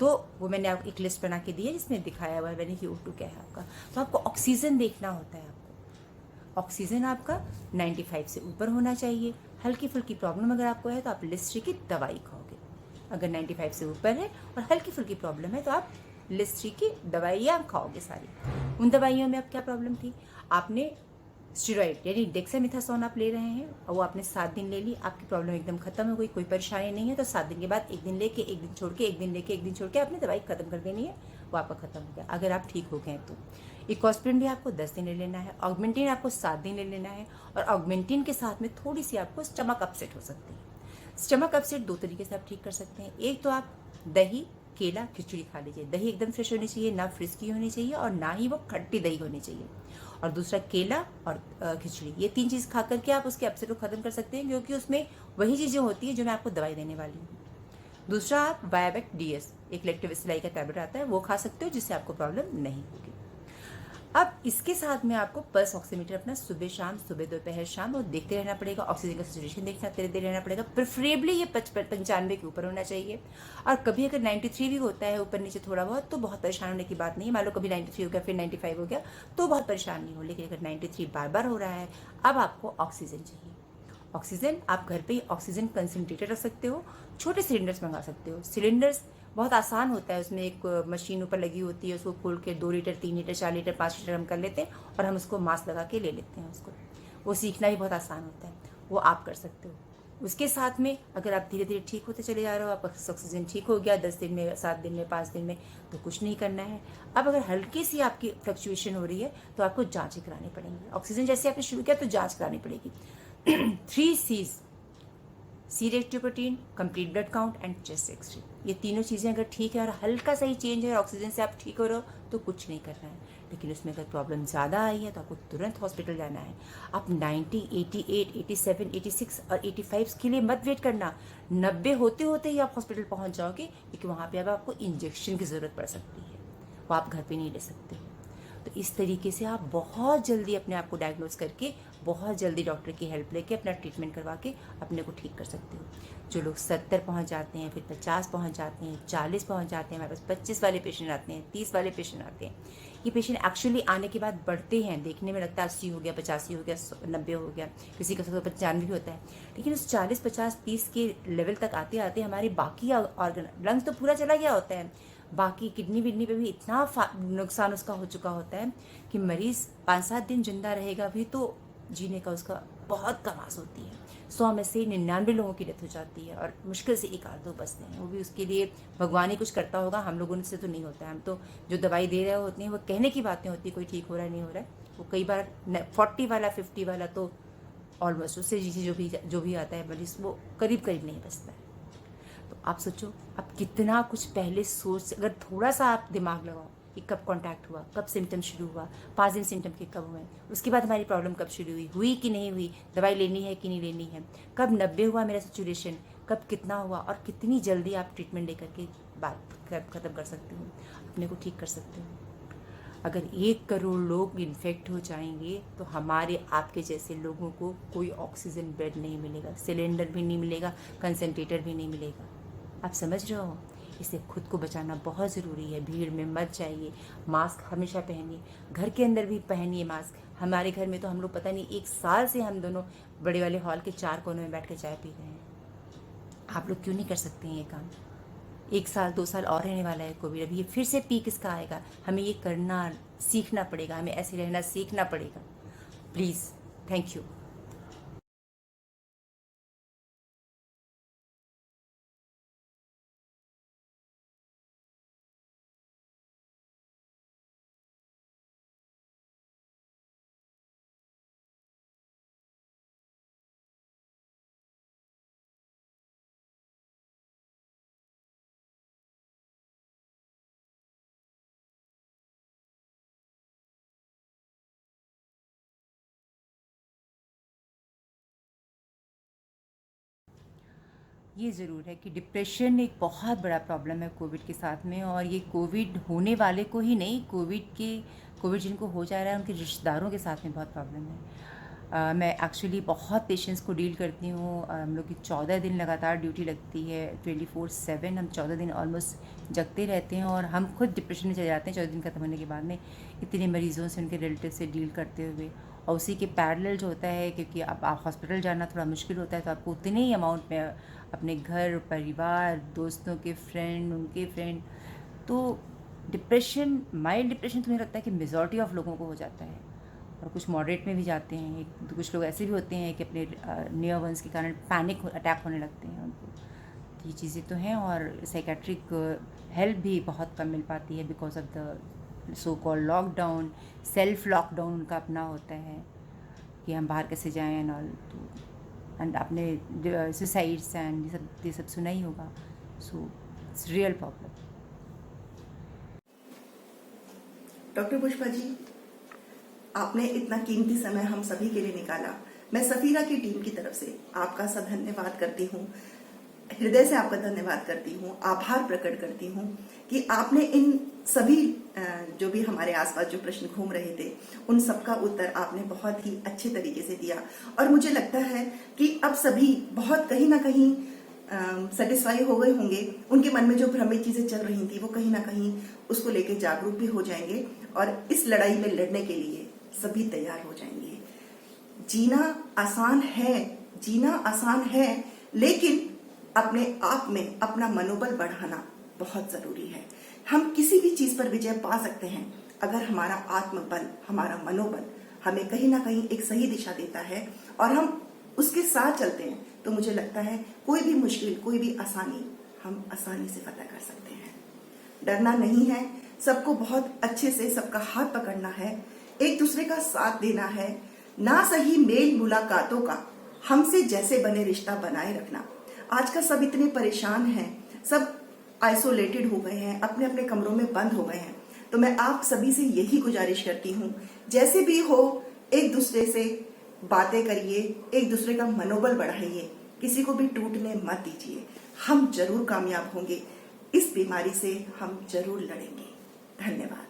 तो वो मैंने आपको एक लिस्ट बना के दी है जिसमें दिखाया हुआ है मैंने कि O2 क्या है आपका। तो आपको ऑक्सीजन देखना होता है। आपको ऑक्सीजन आपका 95 से ऊपर होना चाहिए। हल्की फुल्की प्रॉब्लम अगर आपको है तो आप लिस्ट 3 की दवाई खाओगे। अगर 95 से ऊपर है और हल्की फुल्की प्रॉब्लम है तो आप लिस्ट 3 की दवाइयाँ खाओगे सारी। उन दवाइयों में अब क्या प्रॉब्लम थी, आपने स्टेरॉइड यानी डेक्सामेथासोन आप ले रहे हैं और वो आपने 7 दिन ले ली, आपकी प्रॉब्लम एकदम खत्म हो गई, कोई परेशानी नहीं है। तो 7 दिन के बाद 1 दिन लेके 1 दिन छोड़ के, 1 दिन लेके 1 दिन छोड़ के आपने दवाई खत्म कर देनी है, वो आपका खत्म हो गया अगर आप ठीक हो गए तो। इकोस्प्रिन भी आपको 10 दिन ले लेना है, ऑगमेंटिन आपको 7 दिन ले लेना है। और ऑगमेंटिन के साथ में थोड़ी सी आपको स्टमक अपसेट हो सकती है। स्टमक अपसेट 2 तरीके से आप ठीक कर सकते हैं। एक तो आप दही, केला, खिचड़ी खा लीजिए। दही एकदम फ्रेश होनी चाहिए, ना फ्रिस्की होनी चाहिए और ना ही वो खट्टी दही होनी चाहिए। और दूसरा केला और खिचड़ी, ये 3 चीज़ खा करके आप उसके अपसेट को खत्म कर सकते हैं, क्योंकि उसमें वही चीज़ें होती है जो मैं आपको दवाई देने वाली हूँ। दूसरा आप बायोबेक DS, एक लेक्टिविसिलाई का टैबलेट आता है, वो खा सकते हो जिससे आपको प्रॉब्लम नहीं होगी। अब इसके साथ में आपको पल्स ऑक्सीमीटर अपना सुबह शाम, सुबह दोपहर शाम और देखते रहना पड़ेगा। ऑक्सीजन का सेचुरेशन देखते रहना पड़ेगा। प्रेफरेबली ये 95 के ऊपर होना चाहिए। और कभी अगर 93 भी होता है ऊपर नीचे थोड़ा बहुत, तो बहुत परेशान होने की बात नहीं है। मान लो कभी 93 हो गया फिर 95 हो गया तो बहुत परेशान नहीं हो। लेकिन अगर 93 बार बार हो रहा है, अब आपको ऑक्सीजन चाहिए। ऑक्सीजन आप घर पे ही ऑक्सीजन कंसनट्रेटर रख सकते हो, छोटे सिलेंडर्स मंगा सकते हो। सिलेंडर्स बहुत आसान होता है, उसमें एक मशीन ऊपर लगी होती है, उसको खोल के 2 लीटर 3 लीटर 4 लीटर 5 लीटर हम कर लेते हैं और हम उसको मास्क लगा के ले लेते हैं उसको। वो सीखना भी बहुत आसान होता है, वो आप कर सकते हो। उसके साथ में अगर आप धीरे धीरे ठीक होते चले जा रहे हो, आपका ऑक्सीजन ठीक हो गया 10 दिन में, 7 दिन में, 5 दिन में, तो कुछ नहीं करना है। अब अगर हल्की सी आपकी फ्लक्चुएशन हो रही है तो आपको जाँचें करानी पड़ेंगी। ऑक्सीजन जैसे आपने शुरू किया तो जाँच करानी पड़ेगी। 3 C's, C-reactive protein, complete blood count and chest X-ray, ये तीनों चीज़ें अगर ठीक है और हल्का सा ही चेंज है, ऑक्सीजन से आप ठीक हो रहे हो तो कुछ नहीं करना है। लेकिन उसमें अगर प्रॉब्लम ज़्यादा आई है तो आपको तुरंत हॉस्पिटल जाना है। आप 90, 88, 87, 86 और 85 के लिए मत वेट करना। 90 होते होते ही आप हॉस्पिटल पहुंच जाओगे, क्योंकि वहाँ पे अब आपको इंजेक्शन की ज़रूरत पड़ सकती है, वो आप घर पे नहीं ले सकते हो। तो इस तरीके से आप बहुत जल्दी अपने आप को डायग्नोज करके बहुत जल्दी डॉक्टर की हेल्प लेके अपना ट्रीटमेंट करवा के अपने को ठीक कर सकते हो। जो लोग 70 पहुंच जाते हैं, फिर 50 पहुंच जाते हैं, 40 पहुंच जाते हैं, हमारे पास 25 वाले पेशेंट आते हैं, 30 वाले पेशेंट आते हैं। ये पेशेंट एक्चुअली आने के बाद बढ़ते हैं, देखने में लगता है 80 हो गया, 85 हो गया, 90 हो गया, किसी का 95 भी होता है, लेकिन उस 40, 50, 30 के लेवल तक आते आते हमारे बाकी ऑर्गन, लंग्स तो पूरा चला गया होता है, बाकी किडनी विडनी पे भी इतना नुकसान उसका हो चुका होता है कि मरीज़ 5-7 दिन जिंदा रहेगा भी तो जीने का उसका बहुत कम आस होती है। 100 में से 99 लोगों की डेथ हो जाती है और मुश्किल से 1-2 बचते हैं, वो भी उसके लिए भगवान ही कुछ करता होगा, हम लोगों से तो नहीं होता है। हम तो जो दवाई दे रहे होते हैं वो कहने की बातें होती है, कोई ठीक हो रहा है नहीं हो रहा है, वो कई बार 40 वाला 50 वाला तो ऑलमोस्ट उससे जो भी आता है मरीज वो करीब करीब नहीं बचता है। तो आप सोचो, आप कितना कुछ पहले सोच, अगर थोड़ा सा आप दिमाग लगाओ कि कब कांटेक्ट हुआ, कब सिम्टम शुरू हुआ, 5 दिन सिम्टम के कब हुए, उसके बाद हमारी प्रॉब्लम कब शुरू हुई कि नहीं हुई, दवाई लेनी है कि नहीं लेनी है, कब 90 हुआ मेरा सिचुएशन, कब कितना हुआ, और कितनी जल्दी आप ट्रीटमेंट लेकर के बात ख़त्म कर सकते हो, अपने को ठीक कर सकते हो। अगर 1 करोड़ लोग इन्फेक्ट हो जाएंगे तो हमारे आपके जैसे लोगों को कोई ऑक्सीजन बेड नहीं मिलेगा, सिलेंडर भी नहीं मिलेगा, कंसंट्रेटर भी नहीं मिलेगा। आप समझ रहे हो? इससे खुद को बचाना बहुत ज़रूरी है। भीड़ में मत जाइए, मास्क हमेशा पहनिए, घर के अंदर भी पहनिए मास्क। हमारे घर में तो हम लोग पता नहीं 1 साल से हम दोनों बड़े वाले हॉल के 4 कोनों में बैठ कर चाय पी रहे हैं। आप लोग क्यों नहीं कर सकते हैं ये काम? 1 साल 2 साल और रहने वाला है कोविड, अभी ये फिर से पीक इसका आएगा। हमें ये करना सीखना पड़ेगा, हमें ऐसे रहना सीखना पड़ेगा। Please, thank you. ये ज़रूर है कि डिप्रेशन एक बहुत बड़ा प्रॉब्लम है कोविड के साथ में, और ये कोविड होने वाले को ही नहीं, कोविड जिनको हो जा रहा है उनके रिश्तेदारों के साथ में बहुत प्रॉब्लम है। मैं एक्चुअली बहुत पेशेंट्स को डील करती हूँ। हम लोग की 14 दिन लगातार ड्यूटी लगती है, 24/7 हम 14 दिन ऑलमोस्ट जगते रहते हैं, और हम खुद डिप्रेशन में चले जाते हैं 14 दिन खत्म होने के बाद में, इतने मरीज़ों से, उनके रिलेटिव से डील करते हुए। और उसी के पैरेलल जो होता है, क्योंकि अब आप हॉस्पिटल जाना थोड़ा मुश्किल होता है, तो आपको उतने ही अमाउंट में अपने घर परिवार, दोस्तों के फ्रेंड, उनके फ्रेंड, तो डिप्रेशन, माइल्ड डिप्रेशन तो मुझे लगता है कि मेजॉरिटी ऑफ लोगों को हो जाता है, और कुछ मॉडरेट में भी जाते हैं। कुछ लोग ऐसे भी होते हैं कि अपने नियर वंस के कारण पैनिक अटैक होने लगते हैं उनको। तो ये चीज़ें तो हैं, और साइकेट्रिक हेल्प भी बहुत कम मिल पाती है because of the so called lockdown. Self lockdown उनका अपना होता है कि हम बाहर कैसे जाएं एंड ऑल। तो एंड आपने सुसाइड्स एंड ये सब सुना ही होगा। So it's real problem. Doctor Pushpa ji, आपने इतना कीमती समय हम सभी के लिए निकाला। मैं सफीरा की टीम की तरफ से आपका सब धन्यवाद करती हूँ, हृदय से आपका धन्यवाद करती हूँ, आभार प्रकट करती हूँ कि आपने इन सभी जो भी हमारे आसपास जो प्रश्न घूम रहे थे उन सबका उत्तर आपने बहुत ही अच्छे तरीके से दिया। और मुझे लगता है कि अब सभी बहुत कहीं ना कहीं सेटिस्फाई हो गए होंगे। उनके मन में जो भ्रमित चीजें चल रही थी वो कहीं ना कहीं उसको लेके जागरूक भी हो जाएंगे, और इस लड़ाई में लड़ने के लिए सभी तैयार हो जाएंगे। जीना आसान है, लेकिन अपने आप में अपना मनोबल बढ़ाना बहुत जरूरी है। हम किसी भी चीज पर विजय पा सकते हैं अगर हमारा आत्मबल, हमारा मनोबल हमें कहीं ना कहीं एक सही दिशा देता है और हम उसके साथ चलते हैं, तो मुझे लगता है कोई भी मुश्किल, कोई भी आसानी हम आसानी से पता कर सकते हैं। डरना नहीं है, सबको बहुत अच्छे से सबका हाथ पकड़ना है, एक दूसरे का साथ देना है, ना सही मेल मुलाकातों का हमसे जैसे बने रिश्ता बनाए रखना। आज का सब इतने परेशान हैं, सब आइसोलेटेड हो गए हैं, अपने अपने कमरों में बंद हो गए हैं। तो मैं आप सभी से यही गुजारिश करती हूँ, जैसे भी हो एक दूसरे से बातें करिए, एक दूसरे का मनोबल बढ़ाइए, किसी को भी टूटने मत दीजिए। हम जरूर कामयाब होंगे, इस बीमारी से हम जरूर लड़ेंगे। धन्यवाद।